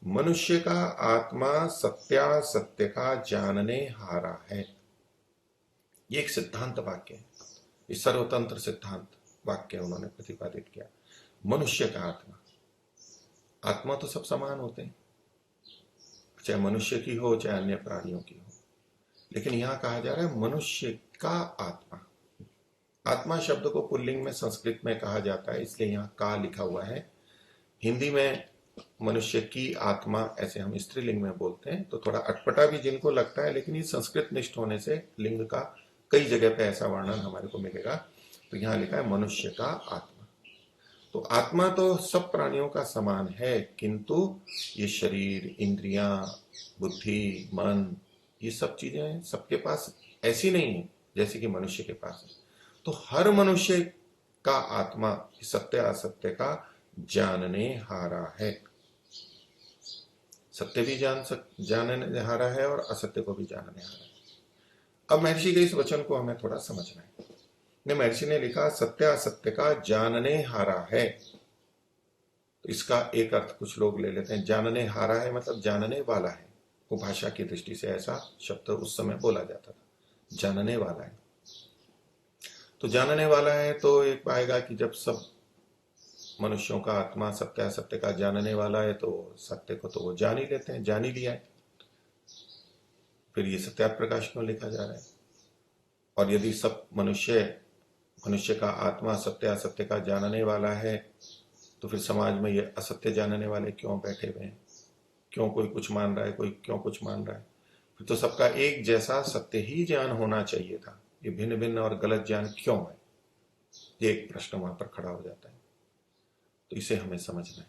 A: मनुष्य का आत्मा सत्यासत्य का जानने हारा है। ये एक सिद्धांत वाक्य है, ये सर्वतंत्र सिद्धांत वाक्य उन्होंने प्रतिपादित किया। मनुष्य का आत्मा, आत्मा तो सब समान होते हैं, चाहे मनुष्य की हो चाहे अन्य प्राणियों की हो, लेकिन यहां कहा जा रहा है मनुष्य का आत्मा। आत्मा शब्द को पुल्लिंग में संस्कृत में कहा जाता है, इसलिए यहां का लिखा हुआ है। हिंदी में मनुष्य की आत्मा ऐसे हम स्त्रीलिंग में बोलते हैं, तो थोड़ा अटपटा भी जिनको लगता है, लेकिन ये संस्कृत निष्ठ होने से लिंग का कई जगह पे ऐसा वर्णन हमारे को मिलेगा। तो यहां लिखा है मनुष्य का आत्मा। तो आत्मा तो सब प्राणियों का समान है, किंतु ये शरीर, इंद्रियां, बुद्धि, मन, ये सब चीजें सबके पास ऐसी नहीं है जैसे कि मनुष्य के पास है। तो हर मनुष्य का आत्मा सत्य असत्य का जानने हारा है। सत्य भी जानने हारा है और असत्य को भी जानने हारा है। अब महर्षि के इस वचन को हमें थोड़ा समझना है। महर्षि ने लिखा सत्य असत्य का जानने हारा है, तो इसका एक अर्थ कुछ लोग ले लेते हैं, जानने हारा है मतलब जानने वाला है। वो भाषा की दृष्टि से ऐसा शब्द उस समय बोला जाता था, जानने वाला है। तो जानने वाला है तो एक पाएगा कि जब सब मनुष्यों का आत्मा सत्य असत्य का जानने वाला है, तो सत्य को तो वो जान ही लेते हैं, जान ही लिया है। फिर ये सत्या प्रकाश क्यों लिखा जा रहा है? और यदि सब मनुष्य का आत्मा सत्य असत्य का जानने वाला है, तो फिर समाज में ये असत्य जानने वाले क्यों बैठे हुए हैं? क्यों कोई कुछ मान रहा है, कोई क्यों कुछ मान रहा है? फिर तो सबका एक जैसा सत्य ही ज्ञान होना चाहिए था, ये भिन्न भिन्न और गलत ज्ञान क्यों है? ये एक प्रश्न वहां पर खड़ा हो जाता है। तो इसे हमें समझना है।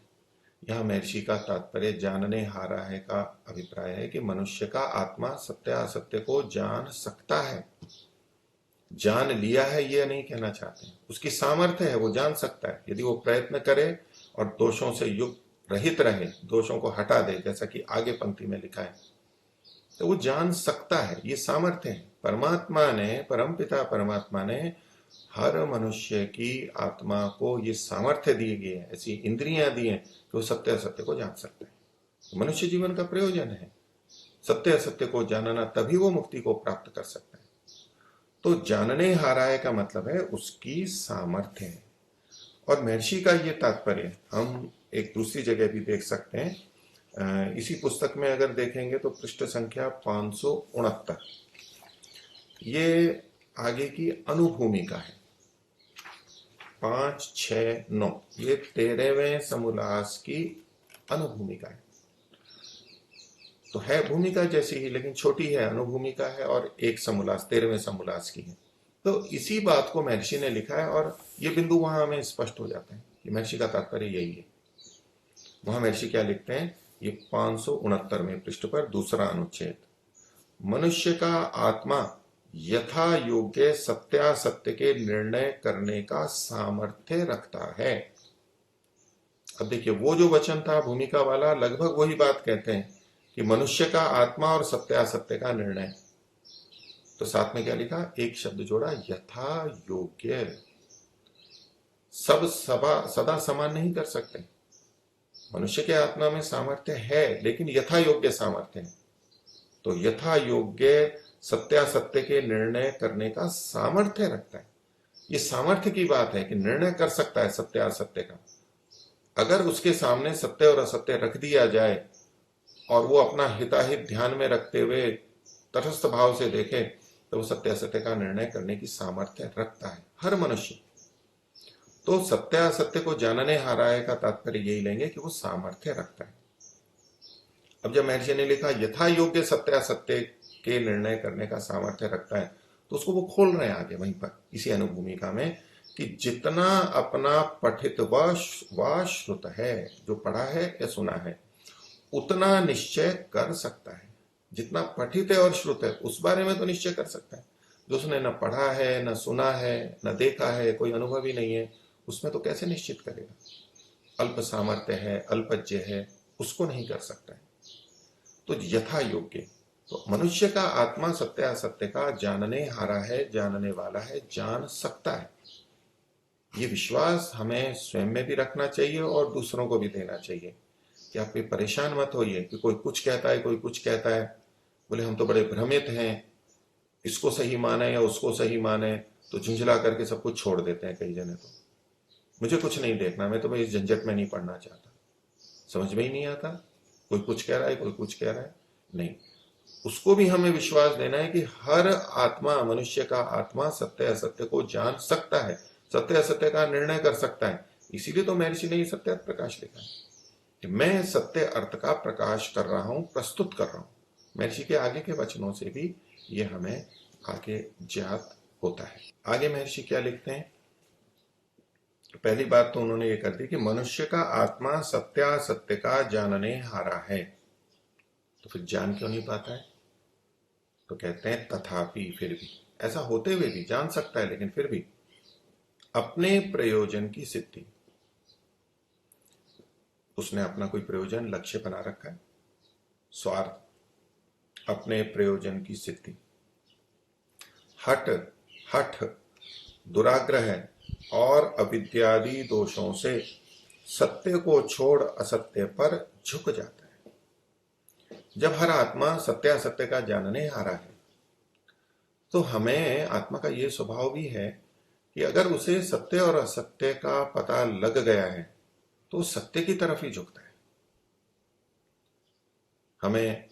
A: यहां महर्षि का तात्पर्य जानने हारा है का अभिप्राय है कि मनुष्य का आत्मा सत्य असत्य को जान सकता है, जान लिया है ये नहीं कहना चाहते हैं। उसकी सामर्थ्य है, वो जान सकता है। यदि वो प्रयत्न करे और दोषों से युक्त रहित रहे, दोषों को हटा दे, जैसा कि आगे पंक्ति में लिखा है, तो वो जान सकता है, ये सामर्थ्य है। परमात्मा ने, परमपिता परमात्मा ने हर मनुष्य की आत्मा को ये सामर्थ्य दी गई है, ऐसी इंद्रियां दी हैं कि वो सत्य असत्य को जान सकते हैं। मनुष्य जीवन का प्रयोजन है सत्य असत्य को जानना, तभी वो मुक्ति को प्राप्त कर सकता है। तो जानने हारा का मतलब है उसकी सामर्थ्य है। और महर्षि का ये तात्पर्य हम एक दूसरी जगह भी देख सकते हैं। इसी पुस्तक में अगर देखेंगे तो पृष्ठ संख्या 569, ये आगे की अनुभूमिका है। 5, 6, 9, ये 13वें समोल्लास की अनुभूमिका है। तो है भूमिका जैसी ही, लेकिन छोटी है, अनुभूमिका है, और एक समोल्लास 13वें समोल्लास की है। तो इसी बात को महर्षि ने लिखा है, और ये बिंदु वहां हमें स्पष्ट हो जाता है कि महर्षि का तात्पर्य यही है। वहां महर्षि क्या लिखते हैं, ये 569वें पृष्ठ पर दूसरा अनुच्छेद, मनुष्य का आत्मा यथा योग्य सत्यासत्य के निर्णय करने का सामर्थ्य रखता है। अब देखिए, वो जो वचन था भूमिका वाला, लगभग वही बात कहते हैं कि मनुष्य का आत्मा और सत्यासत्य का निर्णय। तो साथ में क्या लिखा, एक शब्द जोड़ा, यथा योग्य। सब सदा समान नहीं कर सकते। मनुष्य के आत्मा में सामर्थ्य है, लेकिन यथा योग्य सामर्थ्य है। तो यथा योग्य सत्यासत्य के निर्णय करने का सामर्थ्य रखता है। ये सामर्थ्य की बात है कि निर्णय कर सकता है सत्य असत्य का। अगर उसके सामने सत्य और असत्य रख दिया जाए और वो अपना हिताहित ध्यान में रखते हुए तटस्थ भाव से देखे, तो वो सत्य असत्य का निर्णय करने की सामर्थ्य रखता है हर मनुष्य। तो सत्य असत्य को जानने हारा का तात्पर्य यही लेंगे कि वो सामर्थ्य रखता है। अब जब महर्षि ने लिखा यथा योग्य सत्य असत्य के निर्णय करने का सामर्थ्य रखता है, तो उसको वो खोल रहे हैं आगे वहीं पर इसी अनुभूमिका में, कि जितना अपना पठित व श्रुत है, जो पढ़ा है या सुना है, उतना निश्चय कर सकता है। जितना पठित है और श्रुत है उस बारे में तो निश्चय कर सकता है। जो उसने न पढ़ा है, न सुना है, न देखा है, कोई अनुभव ही नहीं है, उसमें तो कैसे निश्चित करेगा? अल्प सामर्थ्य है, अल्पज्ञ है, उसको नहीं कर सकता है। तो यथा योग्य, तो मनुष्य का आत्मा सत्य असत्य का जानने हारा है, जानने वाला है, जान सकता है। ये विश्वास हमें स्वयं में भी रखना चाहिए और दूसरों को भी देना चाहिए कि आप भी परेशान मत होइए कि कोई कुछ कहता है, कोई कुछ कहता है, बोले हम तो बड़े भ्रमित हैं, इसको सही माने या उसको सही माने, तो झुंझला करके सब कुछ छोड़ देते हैं कई जने। तो मुझे कुछ नहीं देखना, मैं तो मैं इस झंझट में नहीं पड़ना चाहता, समझ में ही नहीं आता, कोई कुछ कह रहा है, कोई कुछ कह रहा है। नहीं, उसको भी हमें विश्वास देना है कि हर आत्मा, मनुष्य का आत्मा सत्य असत्य को जान सकता है, सत्य असत्य का निर्णय कर सकता है। इसीलिए तो महर्षि ने ये सत्य अर्थ प्रकाश लिखा है कि मैं सत्य अर्थ का प्रकाश कर रहा हूं, प्रस्तुत कर रहा हूं। महर्षि के आगे के वचनों से भी ये हमें आगे ज्ञात होता है। आगे महर्षि क्या लिखते हैं? पहली बात तो उन्होंने ये कर दी कि मनुष्य का आत्मा सत्यासत्य का जानने हारा है। तो फिर जान क्यों नहीं पाता है? तो कहते हैं तथापि, फिर भी, ऐसा होते हुए भी जान सकता है, लेकिन फिर भी अपने प्रयोजन की सिद्धि, उसने अपना कोई प्रयोजन लक्ष्य बना रखा है, स्वार्थ, अपने प्रयोजन की सिद्धि, हठ, दुराग्रह और अविद्यादि दोषों से सत्य को छोड़ असत्य पर झुक जाता है। जब हर आत्मा सत्य असत्य का जानने हारा है, तो हमें आत्मा का यह स्वभाव भी है कि अगर उसे सत्य और असत्य का पता लग गया है तो सत्य की तरफ ही झुकता है। हमें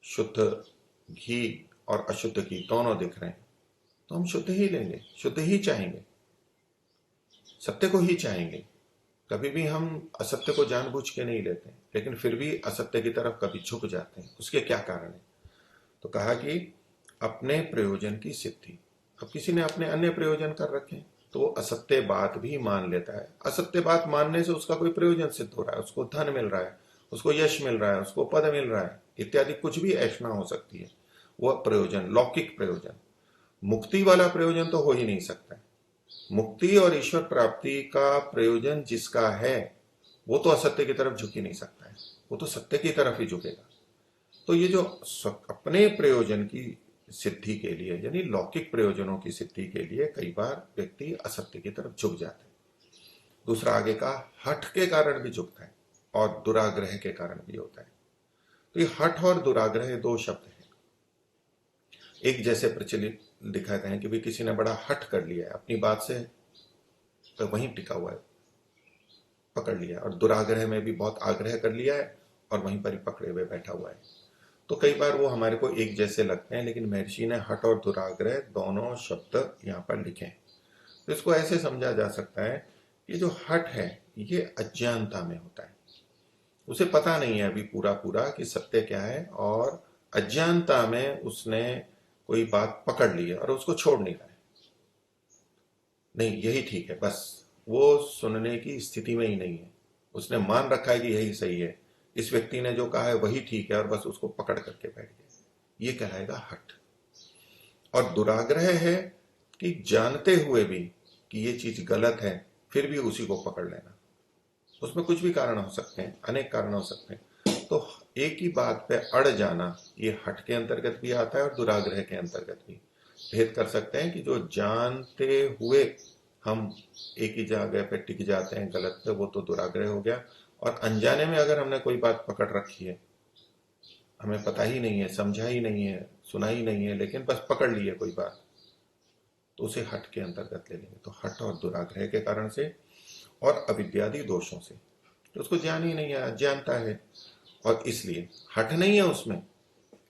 A: शुद्ध घी और अशुद्ध घी दोनों दिख रहे हैं, तो हम शुद्ध ही लेंगे, शुद्ध ही चाहेंगे, सत्य को ही चाहेंगे। कभी भी हम असत्य को जानबूझ के नहीं लेते, लेकिन फिर भी असत्य की तरफ कभी झुक जाते हैं। उसके क्या कारण है? तो कहा कि अपने प्रयोजन की सिद्धि। अब किसी ने अपने अन्य प्रयोजन कर रखे, तो वो असत्य बात भी मान लेता है। असत्य बात मानने से उसका कोई प्रयोजन सिद्ध हो रहा है, उसको धन मिल रहा है, उसको यश मिल रहा है, उसको पद मिल रहा है, इत्यादि कुछ भी ऐसा हो सकती है। वह प्रयोजन लौकिक प्रयोजन, मुक्ति वाला प्रयोजन तो हो ही नहीं सकता है। मुक्ति और ईश्वर प्राप्ति का प्रयोजन जिसका है, वो तो असत्य की तरफ झुक ही नहीं सकता है, वो तो सत्य की तरफ ही झुकेगा। तो ये जो अपने प्रयोजन की सिद्धि के लिए, यानी लौकिक प्रयोजनों की सिद्धि के लिए कई बार व्यक्ति असत्य की तरफ झुक जाता है। दूसरा आगे का हठ के कारण भी झुकता है और दुराग्रह के कारण भी होता है। तो ये हठ और दुराग्रह दो शब्द हैं, एक जैसे प्रचलित दिखाते हैं कि भी किसी ने बड़ा हठ कर लिया है, अपनी बात से तो वहीं टिका हुआ है, पकड़ लिया, और दुराग्रह में भी बहुत आग्रह कर लिया है और वहीं पर ही पकड़े हुए बैठा हुआ है। तो कई बार वो हमारे को एक जैसे लगते हैं, लेकिन महर्षि ने हठ और दुराग्रह दोनों शब्द यहाँ पर लिखे हैं। तो इसको ऐसे समझा जा सकता है कि जो हठ है ये अज्ञानता में होता है, उसे पता नहीं है अभी पूरा पूरा कि सत्य क्या है, और अज्ञानता में उसने कोई बात पकड़ ली है और उसको छोड़ नहीं रहा है। नहीं, यही ठीक है, बस वो सुनने की स्थिति में ही नहीं है, उसने मान रखा है कि यही सही है, इस व्यक्ति ने जो कहा है वही ठीक है, और बस उसको पकड़ करके बैठ गया। ये कहलाएगा हठ। और दुराग्रह है कि जानते हुए भी कि ये चीज गलत है, फिर भी उसी को पकड़ लेना। उसमें कुछ भी कारण हो सकते हैं, अनेक कारण हो सकते हैं। तो एक ही बात पे अड़ जाना, ये हठ के अंतर्गत भी आता है और दुराग्रह के अंतर्गत भी। भेद कर सकते हैं कि जो जानते हुए हम एक ही जगह पे टिक जाते हैं गलत पे, वो तो दुराग्रह हो गया। और अनजाने में अगर हमने कोई बात पकड़ रखी है, हमें पता ही नहीं है, समझा ही नहीं है, सुना ही नहीं है, लेकिन बस पकड़ ली है कोई बात, तो उसे हठ के अंतर्गत ले लेंगे। तो हठ और दुराग्रह के कारण से और अविद्यादि दोषों से, तो उसको ज्ञान ही नहीं है, अज्ञानता है, और इसलिए हठ नहीं है उसमें।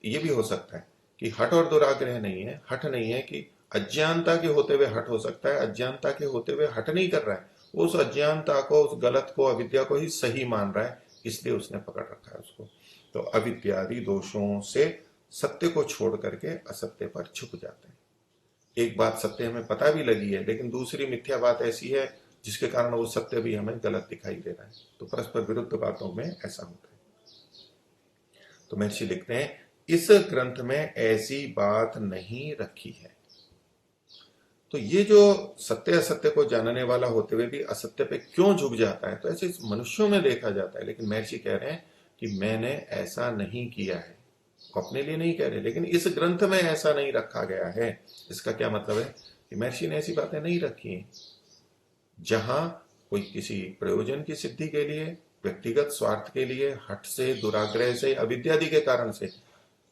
A: ये भी हो सकता है कि हठ और दुराग्रह नहीं है, हठ नहीं है कि अज्ञानता के होते हुए हठ हो सकता है, अज्ञानता के होते हुए हठ नहीं कर रहा है, वो उस अज्ञानता को, उस गलत को, अविद्या को ही सही मान रहा है, इसलिए उसने पकड़ रखा है उसको। तो अविद्यादि दोषों से सत्य को छोड़ करके असत्य पर झुक जाते हैं। एक बात सत्य हमें पता भी लगी है, लेकिन दूसरी मिथ्या बात ऐसी है जिसके कारण वो सत्य भी हमें गलत दिखाई दे रहा है। तो परस्पर विरुद्ध बातों में ऐसा होता है। तो महर्षि लिखते हैं, इस ग्रंथ में ऐसी बात नहीं रखी है। तो ये जो सत्य असत्य को जानने वाला होते हुए भी असत्य पे क्यों झुक जाता है, तो ऐसे मनुष्यों में देखा जाता है। लेकिन महर्षि कह रहे हैं कि मैंने ऐसा नहीं किया है। वो अपने लिए नहीं कह रहे, लेकिन इस ग्रंथ में ऐसा नहीं रखा गया है। इसका क्या मतलब है कि महर्षि ने ऐसी बातें नहीं रखी हैं जहां कोई किसी प्रयोजन की सिद्धि के लिए, व्यक्तिगत स्वार्थ के लिए, हठ से, दुराग्रह से, अविद्यादि के कारण से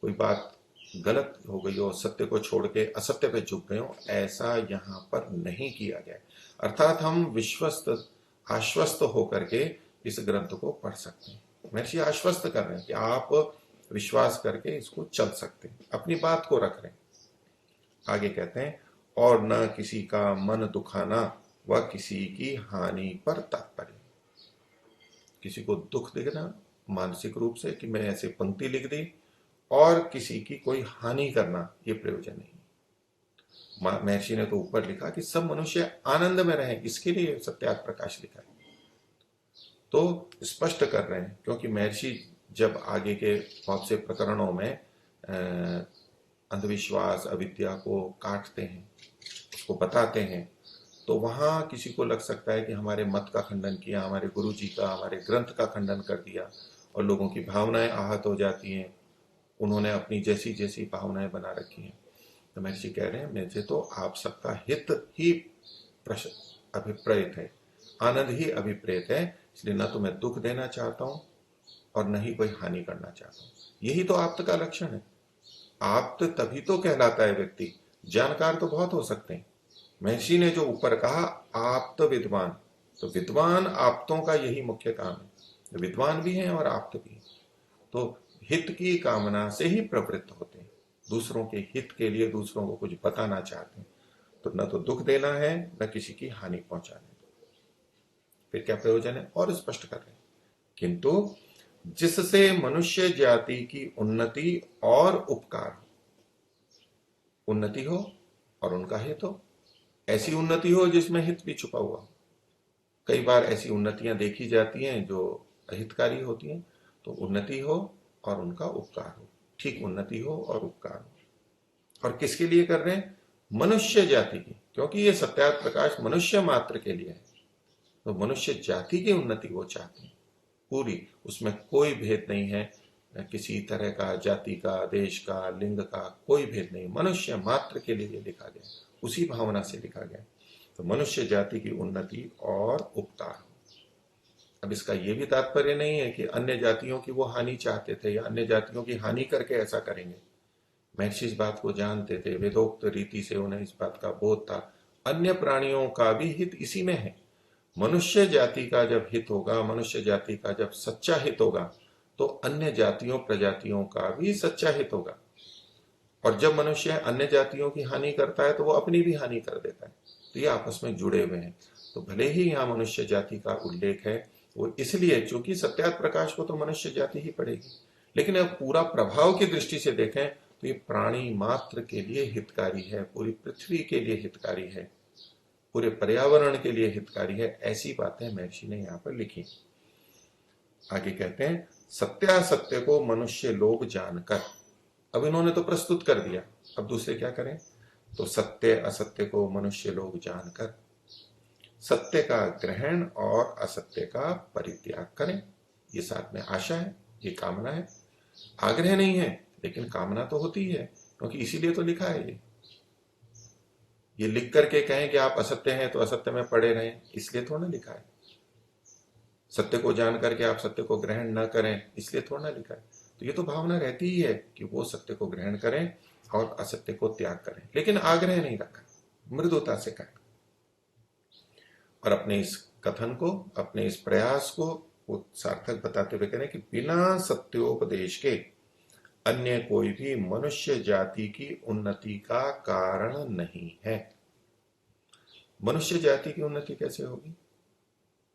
A: कोई बात गलत हो गई हो, सत्य को छोड़ के असत्य पे झुक गए हो, ऐसा यहां पर नहीं किया गया। अर्थात हम विश्वस्त, आश्वस्त होकर के इस ग्रंथ को पढ़ सकते हैं। महर्षि आश्वस्त कर रहे हैं कि आप विश्वास करके इसको चल सकते हैं, अपनी बात को रख रहे हैं। आगे कहते हैं, और न किसी का मन दुखाना व किसी की हानि पर तात्पर्य। किसी को दुख देना मानसिक रूप से कि मैं ऐसे पंक्ति लिख दी, और किसी की कोई हानि करना, ये प्रयोजन नहीं। महर्षि ने तो ऊपर लिखा कि सब मनुष्य आनंद में रहें, इसके लिए सत्यार्थ प्रकाश लिखा है। तो स्पष्ट कर रहे हैं, क्योंकि महर्षि जब आगे के बहुत से प्रकरणों में अंधविश्वास, अविद्या को काटते हैं, उसको बताते हैं, तो वहां किसी को लग सकता है कि हमारे मत का खंडन किया, हमारे गुरु जी का, हमारे ग्रंथ का खंडन कर दिया, और लोगों की भावनाएं आहत हो जाती हैं। उन्होंने अपनी जैसी जैसी भावनाएं बना रखी हैं। तो महर्षि कह रहे हैं, मुझे तो आप सबका हित ही अभिप्रेत है, आनंद ही अभिप्रेत है, इसलिए न तो मैं दुख देना चाहता हूं और न ही कोई हानि करना चाहता हूं। यही तो आप्त का लक्षण है। आप्त तभी तो कहलाता है व्यक्ति, जानकार तो बहुत हो सकते हैं। महर्षि ने जो ऊपर कहा आप्त विद्वान, तो विद्वान आप्तों का यही मुख्य काम है, विद्वान भी हैं और आप्त भी हैं। तो हित की कामना से ही प्रवृत्त होते हैं, दूसरों के हित के लिए दूसरों को कुछ बताना चाहते हैं। तो न तो दुख देना है, न किसी की हानि पहुंचाना है, फिर क्या प्रयोजन है? और स्पष्ट कर रहे हैं, किंतु जिससे मनुष्य जाति की उन्नति और उपकार हो, उन्नति हो और उनका हित हो, ऐसी उन्नति हो जिसमें हित भी छुपा हुआ हो। कई बार ऐसी उन्नतियां देखी जाती हैं जो अहितकारी होती हैं। तो उन्नति हो और उनका उपकार हो, ठीक उन्नति हो और उपकार हो। और किसके लिए कर रहे हैं? मनुष्य जाति की, क्योंकि ये सत्यार्थ प्रकाश मनुष्य मात्र के लिए है। तो मनुष्य जाति की उन्नति वो चाहते हैं पूरी, उसमें कोई भेद नहीं है, किसी तरह का, जाति का, देश का, लिंग का कोई भेद नहीं, मनुष्य मात्र के लिए लिखा गया, उसी भावना से लिखा गया। तो मनुष्य जाति की उन्नति और उपकार। अब इसका यह भी तात्पर्य नहीं है कि अन्य जातियों की वो हानि चाहते थे या अन्य जातियों की हानि करके ऐसा करेंगे। महर्षि इस बात को जानते थे, वेदोक्त रीति से उन्हें इस बात का बोध था। अन्य प्राणियों का भी हित इसी में है। मनुष्य जाति का जब हित होगा, मनुष्य जाति का जब सच्चा हित होगा, तो अन्य जातियों प्रजातियों का भी सच्चा हित होगा। और जब मनुष्य अन्य जातियों की हानि करता है तो वो अपनी भी हानि कर देता है। तो ये आपस में जुड़े हुए हैं। तो भले ही यहाँ मनुष्य जाति का उल्लेख है, वो इसलिए क्योंकि सत्यार्थ प्रकाश को तो मनुष्य जाति ही पड़ेगी, लेकिन अब पूरा प्रभाव की दृष्टि से देखें तो ये प्राणी मात्र के लिए हितकारी है, पूरी पृथ्वी के लिए हितकारी है, पूरे पर्यावरण के लिए हितकारी है। ऐसी बातें महर्षि ने यहाँ पर लिखी। आगे कहते हैं, सत्यासत्य को मनुष्य लोग जानकर, अब इन्होंने तो प्रस्तुत कर दिया, अब दूसरे क्या करें? तो सत्य असत्य को मनुष्य लोग जानकर सत्य का ग्रहण और असत्य का परित्याग करें। ये साथ में आशा है, ये कामना है, आग्रह नहीं है, लेकिन कामना तो होती है, क्योंकि इसीलिए तो लिखा है। ये लिख करके कहें कि आप असत्य हैं तो असत्य में पड़े रहें, इसलिए थोड़ा लिखा है। सत्य को जान करके आप सत्य को ग्रहण न करें, इसलिए थोड़ा लिखा है। तो ये तो भावना रहती ही है कि वो सत्य को ग्रहण करें और असत्य को त्याग करें, लेकिन आग्रह नहीं रखा, मृदुता से करें। और अपने इस कथन को, अपने इस प्रयास को वो सार्थक बताते हुए करें कि बिना सत्योपदेश के अन्य कोई भी मनुष्य जाति की उन्नति का कारण नहीं है। मनुष्य जाति की उन्नति कैसे होगी?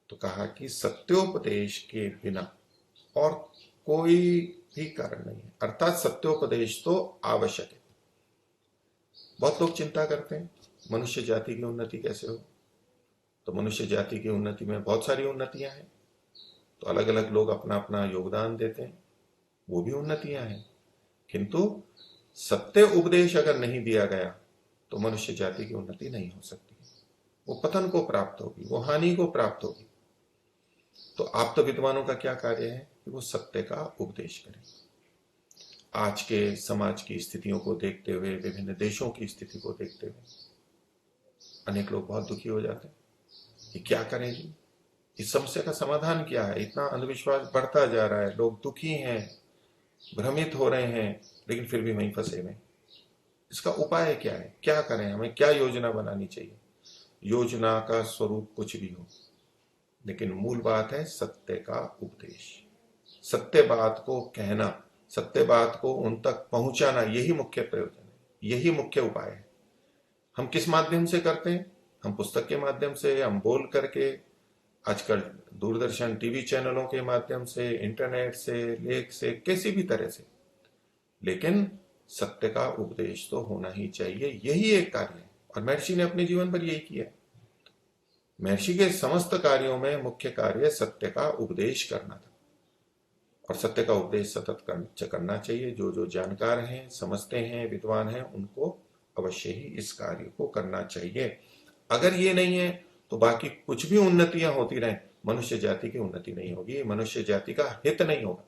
A: तो कहा कि सत्योपदेश के बिना और कोई भी कारण नहीं है, अर्थात सत्योपदेश तो आवश्यक है। बहुत लोग चिंता करते हैं मनुष्य जाति की उन्नति कैसे हो। तो मनुष्य जाति की उन्नति में बहुत सारी उन्नतियां हैं, तो अलग अलग लोग अपना अपना योगदान देते हैं, वो भी उन्नतियां हैं। किंतु सत्य उपदेश अगर नहीं दिया गया तो मनुष्य जाति की उन्नति नहीं हो सकती, वो पतन को प्राप्त होगी, वो हानि को प्राप्त होगी। तो आप्त विद्वानों का क्या कार्य है कि वो सत्य का उपदेश करें। आज के समाज की स्थितियों को देखते हुए, विभिन्न देशों की स्थिति को देखते हुए अनेक लोग बहुत दुखी हो जाते हैं। ये क्या करें जी? इस समस्या का समाधान क्या है? इतना अंधविश्वास बढ़ता जा रहा है, लोग दुखी हैं, भ्रमित हो रहे हैं, लेकिन फिर भी वहीं फंसे हुए। इसका उपाय क्या है? क्या करें? हमें क्या योजना बनानी चाहिए? योजना का स्वरूप कुछ भी हो, लेकिन मूल बात है सत्य का उपदेश। सत्य बात को कहना, सत्य बात को उन तक पहुंचाना, यही मुख्य प्रयोजन है, यही मुख्य उपाय है। हम किस माध्यम से करते हैं? हम पुस्तक के माध्यम से, हम बोल करके, आजकल दूरदर्शन टीवी चैनलों के माध्यम से, इंटरनेट से, लेख से, किसी भी तरह से, लेकिन सत्य का उपदेश तो होना ही चाहिए। यही एक कार्य है और महर्षि ने अपने जीवन पर यही किया। महर्षि के समस्त कार्यों में मुख्य कार्य सत्य का उपदेश करना था और सत्य का उपदेश सतत करना चाहिए। जो जो जानकार हैं, समझते हैं, विद्वान हैं, उनको अवश्य ही इस कार्य को करना चाहिए। अगर ये नहीं है तो बाकी कुछ भी उन्नतियां होती रहें, मनुष्य जाति की उन्नति नहीं होगी, मनुष्य जाति का हित नहीं होगा।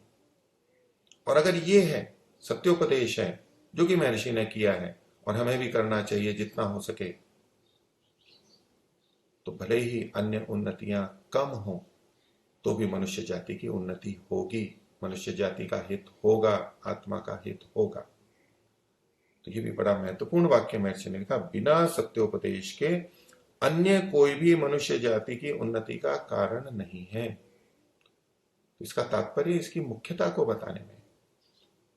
A: और अगर ये है, सत्योपदेश है जो कि महर्षि ने किया है और हमें भी करना चाहिए जितना हो सके, तो भले ही अन्य उन्नतियां कम हो तो भी मनुष्य जाति की उन्नति होगी, मनुष्य जाति का हित होगा, आत्मा का हित होगा। तो ये भी बड़ा महत्वपूर्ण वाक्य महर्षि ने लिखा, बिना सत्योपदेश के अन्य कोई भी मनुष्य जाति की उन्नति का कारण नहीं है। तो इसका तात्पर्य इसकी मुख्यता को बताने में,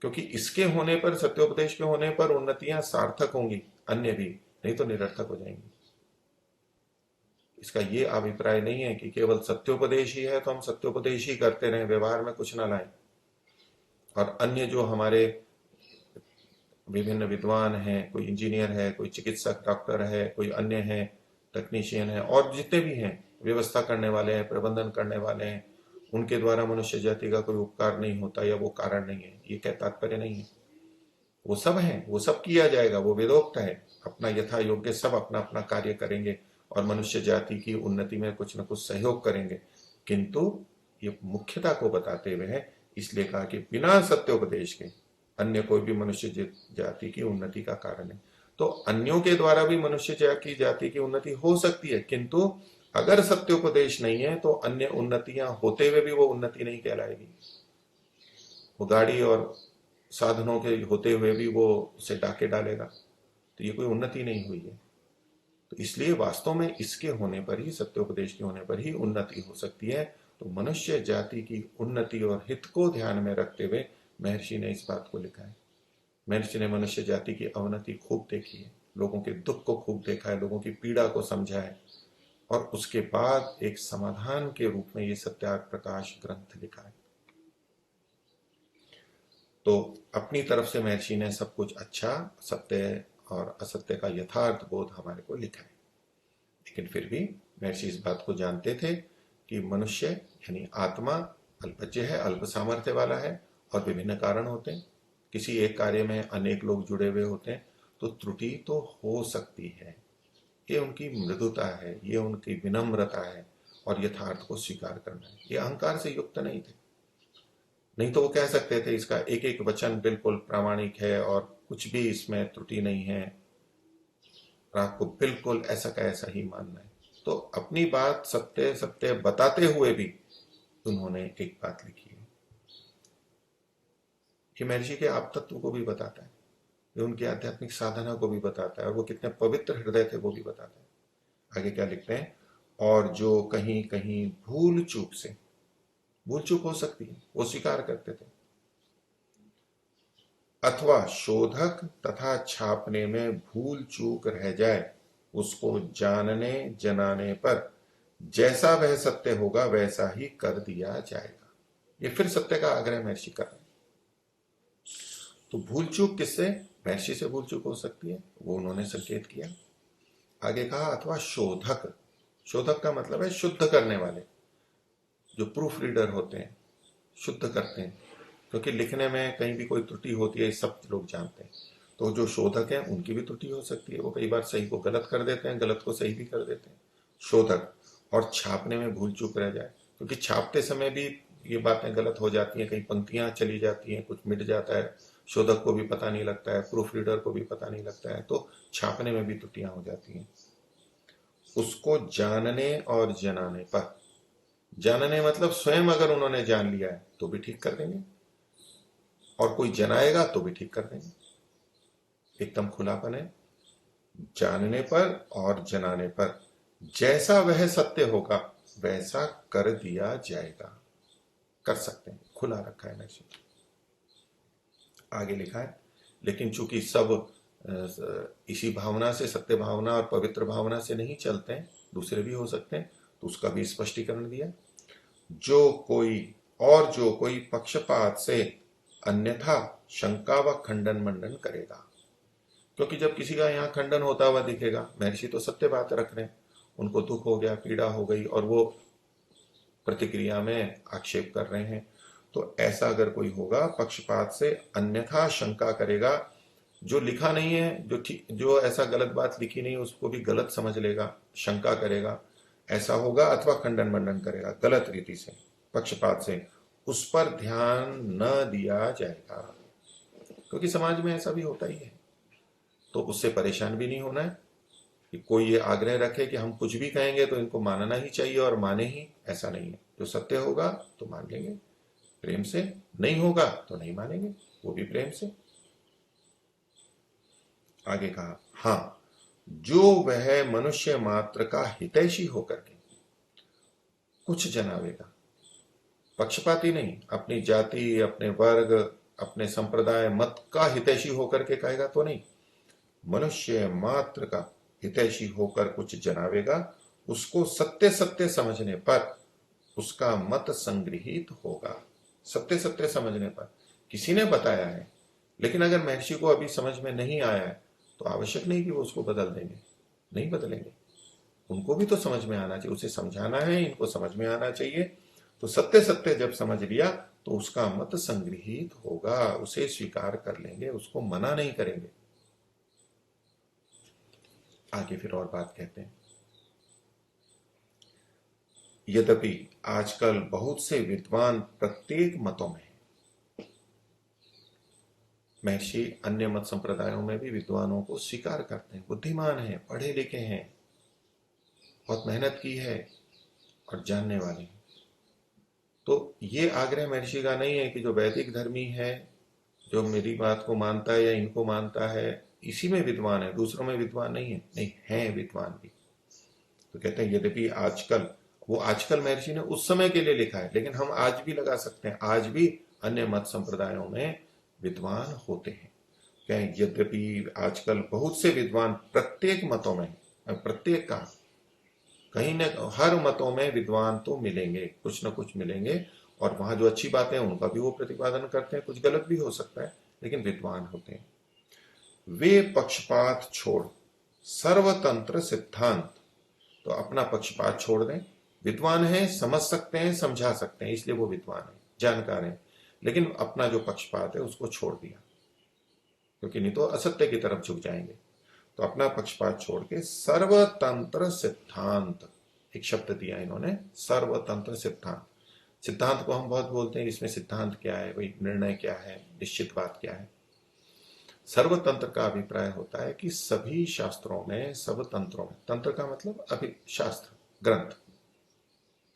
A: क्योंकि इसके होने पर, सत्योपदेश के होने पर उन्नतियां सार्थक होंगी, अन्य भी, नहीं तो निरर्थक हो जाएंगी। इसका ये अभिप्राय नहीं है कि केवल सत्योपदेश ही है तो हम सत्योपदेश ही करते रहें, व्यवहार में कुछ ना लाएं, और अन्य जो हमारे विभिन्न विद्वान हैं, कोई इंजीनियर है, कोई चिकित्सक डॉक्टर है, कोई अन्य है टेक्नीशियन है, और जितने भी हैं, व्यवस्था करने वाले हैं, प्रबंधन करने वाले हैं, उनके द्वारा मनुष्य जाति का कोई उपकार नहीं होता या वो कारण नहीं है, ये क्या तात्पर्य नहीं है। वो सब है, वो सब किया जाएगा, वो वेदोक्त है, अपना यथा योग्य सब अपना अपना कार्य करेंगे और मनुष्य जाति की उन्नति में कुछ न कुछ सहयोग करेंगे, किंतु ये मुख्यता को बताते हुए है, इसलिए कहा कि बिना सत्योपदेश के अन्य कोई भी मनुष्य जाति की उन्नति का कारण है। तो अन्यों के द्वारा भी मनुष्य जाति की उन्नति हो सकती है, किंतु अगर सत्योपदेश नहीं है तो अन्य उन्नतियां होते हुए भी वो उन्नति नहीं कहलाएगी। वो गाड़ी और साधनों के होते हुए भी वो उसे डाके डालेगा, तो ये कोई उन्नति नहीं हुई है। तो इसलिए वास्तव में इसके होने पर ही, सत्योपदेश के होने पर ही उन्नति हो सकती है। तो मनुष्य जाति की उन्नति और हित को ध्यान में रखते हुए महर्षि ने इस बात को लिखा है। महर्षि ने मनुष्य जाति की अवनति खूब देखी है, लोगों के दुख को खूब देखा है, लोगों की पीड़ा को समझा है, और उसके बाद एक समाधान के रूप में ये सत्यार्थ प्रकाश ग्रंथ लिखा है। तो अपनी तरफ से महर्षि ने सब कुछ अच्छा, सत्य और असत्य का यथार्थ बोध हमारे को लिखा है, लेकिन फिर भी महर्षि इस बात को जानते थे कि मनुष्य यानी आत्मा अल्पज्य है, अल्प सामर्थ्य वाला है, और विभिन्न कारण होते हैं, किसी एक कार्य में अनेक लोग जुड़े हुए होते हैं, तो त्रुटि तो हो सकती है। ये उनकी मृदुता है, ये उनकी विनम्रता है, और यथार्थ को स्वीकार करना है। ये अहंकार से युक्त नहीं थे, नहीं तो वो कह सकते थे इसका एक एक वचन बिल्कुल प्रामाणिक है और कुछ भी इसमें त्रुटि नहीं है, और आपको बिल्कुल ऐसा का ऐसा ही मानना है। तो अपनी बात सत्य सत्य बताते हुए भी उन्होंने एक बात लिखी है कि महर्षि के आप तत्व को भी बताता है, ये उनकी आध्यात्मिक साधना को भी बताता है, और वो कितने पवित्र हृदय थे वो भी बताता है। आगे क्या लिखते हैं, और जो कहीं कहीं भूल चूक हो सकती है, वो स्वीकार करते थे, अथवा शोधक तथा छापने में भूल चूक रह जाए, उसको जानने जनाने पर जैसा वह सत्य होगा वैसा ही कर दिया जाएगा। ये फिर सत्य का आग्रह महर्षि कर रहे हैं। तो भूल चूक किससे? महर्षि से भूल चूक हो सकती है, वो उन्होंने संकेत किया। आगे कहा अथवा शोधक, शोधक का मतलब है शुद्ध करने वाले, जो प्रूफ रीडर होते हैं, शुद्ध करते हैं, क्योंकि लिखने में कहीं भी कोई त्रुटि होती है सब लोग जानते हैं। तो जो शोधक हैं उनकी भी त्रुटि हो सकती है, वो कई बार सही को गलत कर देते हैं, गलत को सही भी कर देते हैं, शोधक। और छापने में भूल चूक रह जाए, क्योंकि छापते समय भी ये बातें गलत हो जाती हैं, कहीं पंक्तियां चली जाती हैं, कुछ मिट जाता है, शोधक को भी पता नहीं लगता है, प्रूफ रीडर को भी पता नहीं लगता है, तो छापने में भी त्रुटियां हो जाती हैं। उसको जानने और जनाने पर, जानने मतलब स्वयं अगर उन्होंने जान लिया है तो भी ठीक कर देंगे, और कोई जनाएगा तो भी ठीक कर देंगे। एकदम खुलापन है। जानने पर और जनाने पर जैसा वह सत्य होगा वैसा कर दिया जाएगा। कर सकते हैं, खुला रखा है मैसेज। आगे लिखा है, लेकिन चूंकि सब इसी भावना से, सत्य भावना और पवित्र भावना से नहीं चलते हैं, दूसरे भी हो सकते हैं, तो उसका भी स्पष्टीकरण दिया। जो कोई पक्षपात से अन्यथा शंका व खंडन मंडन करेगा। क्योंकि जब किसी का यहाँ खंडन होता हुआ दिखेगा, महर्षि तो सत्य बात रख रहे हैं, उनको दुख हो गया, पीड़ा हो गई, और वो प्रतिक्रिया में आक्षेप कर रहे हैं, तो ऐसा अगर कोई होगा पक्षपात से अन्यथा शंका करेगा, जो लिखा नहीं है, जो ऐसा गलत बात लिखी नहीं उसको भी गलत समझ लेगा, शंका करेगा, ऐसा होगा, अथवा खंडन मंडन करेगा गलत रीति से, पक्षपात से, उस पर ध्यान न दिया जाएगा। क्योंकि समाज में ऐसा भी होता ही है, तो उससे परेशान भी नहीं होना है कि कोई ये आग्रह रखे कि हम कुछ भी कहेंगे तो इनको मानना ही चाहिए और माने ही, ऐसा नहीं है। जो सत्य होगा तो मान लेंगे प्रेम से, नहीं होगा तो नहीं मानेंगे, वो भी प्रेम से। आगे कहा, हाँ, जो वह मनुष्य मात्र का हितैषी होकर के कुछ जनावेगा, पक्षपाती नहीं, अपनी जाति, अपने वर्ग, अपने संप्रदाय, मत का हितैषी होकर के कहेगा तो नहीं, मनुष्य मात्र का हितैषी होकर कुछ जनावेगा, उसको सत्य सत्य समझने पर उसका मत संग्रहित होगा। सत्य सत्य समझने पर, किसी ने बताया है, लेकिन अगर महर्षि को अभी समझ में नहीं आया है तो आवश्यक नहीं कि वो उसको बदल देंगे, नहीं बदलेंगे। उनको भी तो समझ में आना चाहिए, उसे समझाना है, इनको समझ में आना चाहिए। तो सत्य सत्य जब समझ लिया तो उसका मत संग्रहित होगा, उसे स्वीकार कर लेंगे, उसको मना नहीं करेंगे। आगे फिर और बात कहते हैं, यद्यपि आजकल बहुत से विद्वान प्रत्येक मतों में, महर्षि अन्य मत संप्रदायों में भी विद्वानों को स्वीकार करते हैं, बुद्धिमान हैं, पढ़े लिखे हैं, बहुत मेहनत की है और जानने वाले हैं। तो ये आग्रह महर्षि का नहीं है कि जो वैदिक धर्मी है, जो मेरी बात को मानता है या इनको मानता है, इसी में विद्वान है, दूसरों में विद्वान नहीं है। नहीं है, विद्वान भी। तो कहते हैं यद्यपि आजकल, वो आजकल महर्षि ने उस समय के लिए लिखा है, लेकिन हम आज भी लगा सकते हैं, आज भी अन्य मत संप्रदायों में विद्वान होते हैं। क्या यद्यपि आजकल बहुत से विद्वान प्रत्येक मतों में, प्रत्येक का कहीं न, हर मतों में विद्वान तो मिलेंगे, कुछ न कुछ मिलेंगे, और वहां जो अच्छी बातें हैं उनका भी वो प्रतिपादन करते हैं, कुछ गलत भी हो सकता है, लेकिन विद्वान होते हैं। वे पक्षपात छोड़ सर्वतंत्र सिद्धांत, तो अपना पक्षपात छोड़ दें, विद्वान है, समझ सकते हैं, समझा सकते हैं, इसलिए वो विद्वान है, जानकार है, लेकिन अपना जो पक्षपात है उसको छोड़ दिया, क्योंकि नहीं तो असत्य की तरफ झुक जाएंगे। तो अपना पक्षपात छोड़ के सर्वतंत्र सिद्धांत, एक शब्द दिया इन्होंने, सर्वतंत्र सिद्धांत। सिद्धांत को हम बहुत बोलते हैं, इसमें सिद्धांत क्या है भाई, निर्णय क्या है, निश्चित बात क्या है। सर्वतंत्र का अभिप्राय होता है कि सभी शास्त्रों में, सब तंत्रों में, तंत्र का मतलब अभी शास्त्र, ग्रंथ,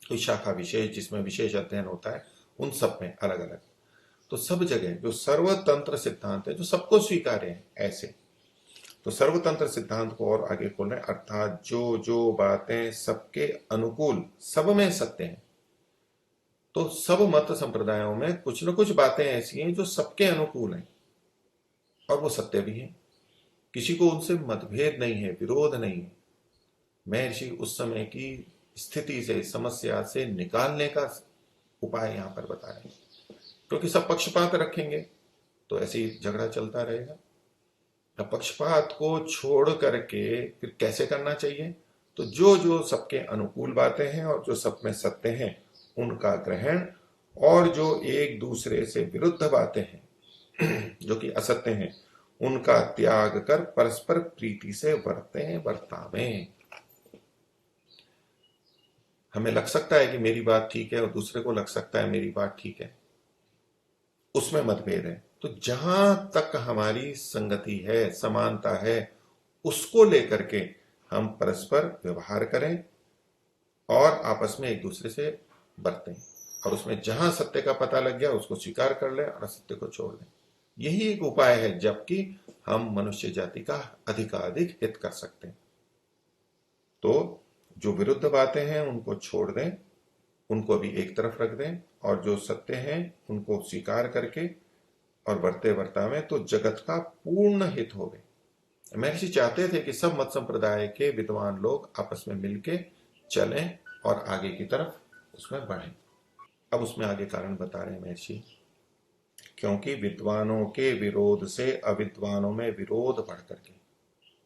A: कोई शाखा विशेष जिसमें विशेष अध्ययन होता है, उन सब में अलग अलग, तो सब जगह जो सर्वतंत्र सिद्धांत है, जो सबको स्वीकार्य है, ऐसे तो सर्वतंत्र सिद्धांत को और आगे खोल रहे हैं, अर्थात जो जो बातें सबके अनुकूल, सब में सत्य हैं। तो सब मत संप्रदायों में कुछ न कुछ बातें ऐसी हैं जो सबके अनुकूल हैं और वो सत्य भी हैं, किसी को उनसे मतभेद नहीं है, विरोध नहीं है। महर्षि उस समय की स्थिति से, समस्या से निकालने का उपाय यहां पर बता रहे हैं, क्योंकि सब पक्षपात रखेंगे तो ऐसे ही झगड़ा चलता रहेगा। पक्षपात को छोड़ करके फिर कैसे करना चाहिए, तो जो जो सबके अनुकूल बातें हैं और जो सब में सत्य हैं उनका ग्रहण, और जो एक दूसरे से विरुद्ध बातें हैं जो कि असत्य हैं उनका त्याग कर परस्पर प्रीति से वर्तें, बर्तावें। हमें लग सकता है कि मेरी बात ठीक है और दूसरे को लग सकता है मेरी बात ठीक है, उसमें मतभेद है, तो जहां तक हमारी संगति है, समानता है, उसको लेकर के हम परस्पर व्यवहार करें और आपस में एक दूसरे से बरतें, और उसमें जहां सत्य का पता लग गया उसको स्वीकार कर लें और असत्य को छोड़ दें। यही एक उपाय है, जबकि हम मनुष्य जाति का अधिकाधिक हित कर सकते हैं। तो जो विरुद्ध बातें हैं उनको छोड़ दें, उनको भी एक तरफ रख दें, और जो सत्य हैं उनको स्वीकार करके और बढ़ते वर्तावें, तो जगत का पूर्ण हित हो गए। महर्षि चाहते थे कि सब मत संप्रदाय के विद्वान लोग आपस में मिलके चलें और आगे की तरफ उसमें बढ़ें। अब उसमें आगे कारण बता रहे हैं महर्षि, क्योंकि विद्वानों के विरोध से अविद्वानों में विरोध बढ़ करके,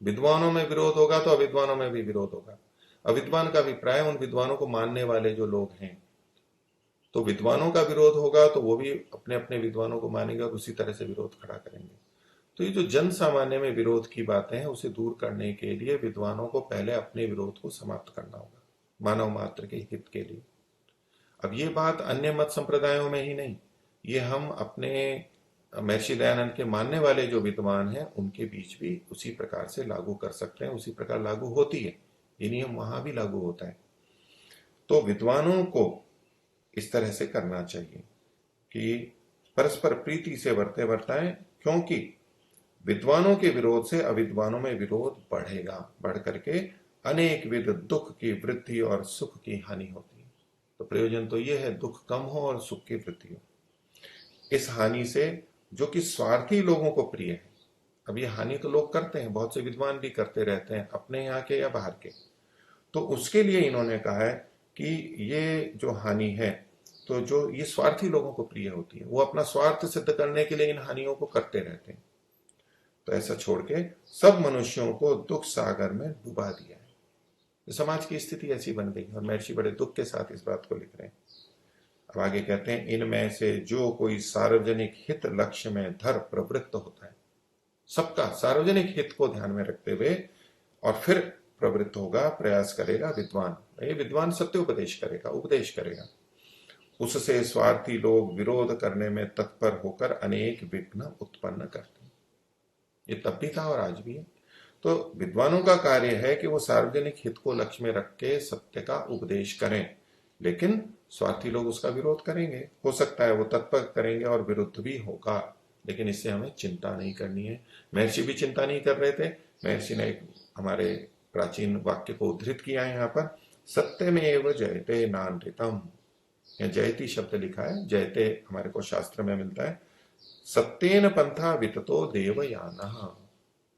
A: विद्वानों में विरोध होगा तो अविद्वानों में भी विरोध होगा। अविद्वान का अभिप्राय उन विद्वानों को मानने वाले जो लोग हैं, तो विद्वानों का विरोध होगा तो वो भी अपने अपने विद्वानों को मानेंगे और उसी तरह से विरोध खड़ा करेंगे। तो ये जो जन सामान्य में विरोध की बातें हैं, उसे दूर करने के लिए विद्वानों को पहले अपने विरोध को समाप्त करना होगा, मानव मात्र के हित के लिए। अब ये बात अन्य मत संप्रदायों में ही नहीं, ये हम अपने महर्षि दयानंद के मानने वाले जो विद्वान हैं उनके बीच भी उसी प्रकार से लागू कर सकते हैं, उसी प्रकार लागू होती है, ये नियम वहां भी लागू होता है। तो विद्वानों को इस तरह से करना चाहिए कि परस्पर प्रीति से वर्ते वर्ताएं, क्योंकि विद्वानों के विरोध से अविद्वानों में विरोध बढ़ेगा, बढ़ करके अनेक विध दुख की वृद्धि और सुख की हानि होती है। तो प्रयोजन तो यह है, दुख कम हो और सुख की वृद्धि हो। इस हानि से, जो कि स्वार्थी लोगों को प्रिय है, अब ये हानि तो लोग करते हैं, बहुत से विद्वान भी करते रहते हैं, अपने यहाँ के या बाहर के, तो उसके लिए इन्होंने कहा है कि ये जो हानि है, तो जो ये स्वार्थी लोगों को प्रिय होती है, वो अपना स्वार्थ सिद्ध करने के लिए इन हानियों को करते रहते हैं। तो ऐसा छोड़ के सब मनुष्यों को दुख सागर में डुबा दिया है। तो समाज की स्थिति ऐसी बन गई, और महर्षि बड़े दुख के साथ इस बात को लिख रहे हैं। अब आगे कहते हैं, इनमें से जो कोई सार्वजनिक हित लक्ष्य में धर प्रवृत्त होता है, सबका सार्वजनिक हित को ध्यान में रखते हुए और फिर प्रवृत्त होगा, प्रयास करेगा विद्वान, ये विद्वान सत्य उपदेश करेगा, उपदेश करेगा, उससे स्वार्थी लोग विरोध करने में तत्पर होकर अनेक विघ्न उत्पन्न करते हैं। ये तब भी था और आज भी है। तो विद्वानों का कार्य है कि वो सार्वजनिक हित को लक्ष्य में रख के सत्य का उपदेश करें, लेकिन स्वार्थी लोग उसका विरोध करेंगे, हो सकता है वो तत्पर करेंगे और विरुद्ध भी होगा, लेकिन इससे हमें चिंता नहीं करनी है। महर्षि भी चिंता नहीं कर रहे थे। महर्षि ने एक हमारे प्राचीन वाक्य को उद्धृत किया है यहाँ पर, सत्यमेव जयते नानृतम, जयती शब्द लिखा है, जयते हमारे को शास्त्र में मिलता है, सत्येन पंथा विततो देवयानः।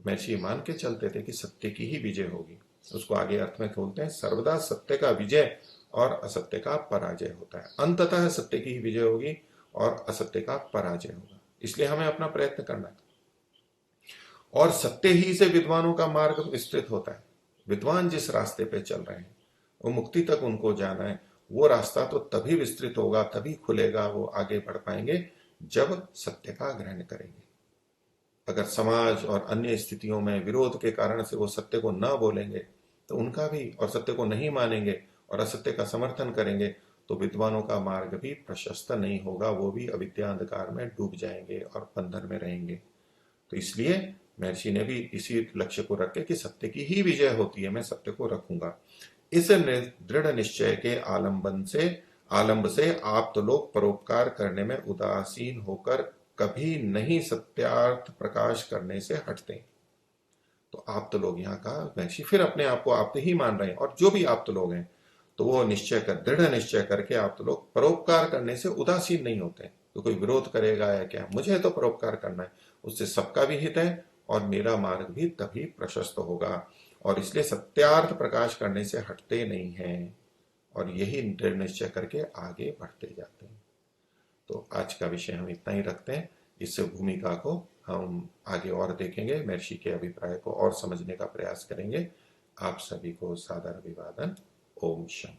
A: महर्षि मान के चलते थे कि सत्य की ही विजय होगी। उसको आगे अर्थ में खोलते हैं, सर्वदा सत्य का विजय और असत्य का पराजय होता है। अंततः सत्य की ही विजय होगी और असत्य का पराजय होगा, इसलिए हमें अपना प्रयत्न करना है। और सत्य ही से विद्वानों का मार्ग विस्तृत होता है। विद्वान जिस रास्ते पे चल रहे हैं, वो मुक्ति तक उनको जाना है, वो रास्ता तो तभी विस्तृत होगा, तभी खुलेगा, वो आगे बढ़ पाएंगे जब सत्य का ग्रहण करेंगे। अगर समाज और अन्य स्थितियों में विरोध के कारण से वो सत्य को न बोलेंगे, तो उनका भी, और सत्य को नहीं मानेंगे और असत्य का समर्थन करेंगे, तो विद्वानों का मार्ग भी प्रशस्त नहीं होगा, वो भी अविद्या अंधकार में डूब जाएंगे और बंधन में रहेंगे। तो इसलिए महर्षि ने भी इसी लक्ष्य को रखे कि सत्य की ही विजय होती है, मैं सत्य को रखूंगा। इस दृढ़ निश्चय के आलंब से आप तो लोग परोपकार करने में उदासीन होकर कभी नहीं सत्यार्थ प्रकाश करने से हटते। तो आप तो लोग, यहाँ का महर्षि फिर अपने आप को आप ही मान रहे हैं, और जो भी आप तो लोग हैं, तो वो निश्चय कर, दृढ़ निश्चय करके आप तो लोग परोपकार करने से उदासीन नहीं होते। तो कोई विरोध करेगा या क्या, मुझे तो परोपकार करना है, उससे सबका भी हित है और मेरा मार्ग भी तभी प्रशस्त होगा, और इसलिए सत्यार्थ प्रकाश करने से हटते नहीं हैं, और यही दृढ़ निश्चय करके आगे बढ़ते जाते हैं। तो आज का विषय हम इतना ही रखते हैं। इस भूमिका को हम आगे और देखेंगे, महर्षि के अभिप्राय को और समझने का प्रयास करेंगे। आप सभी को सादर अभिवादन। ओम शम।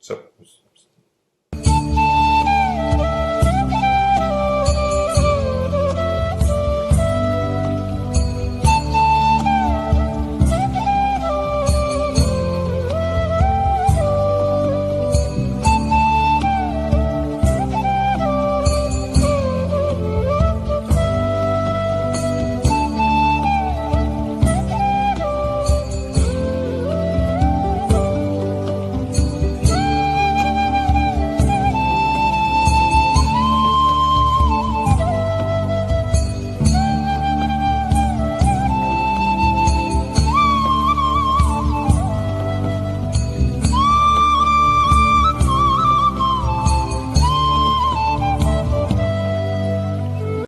A: सब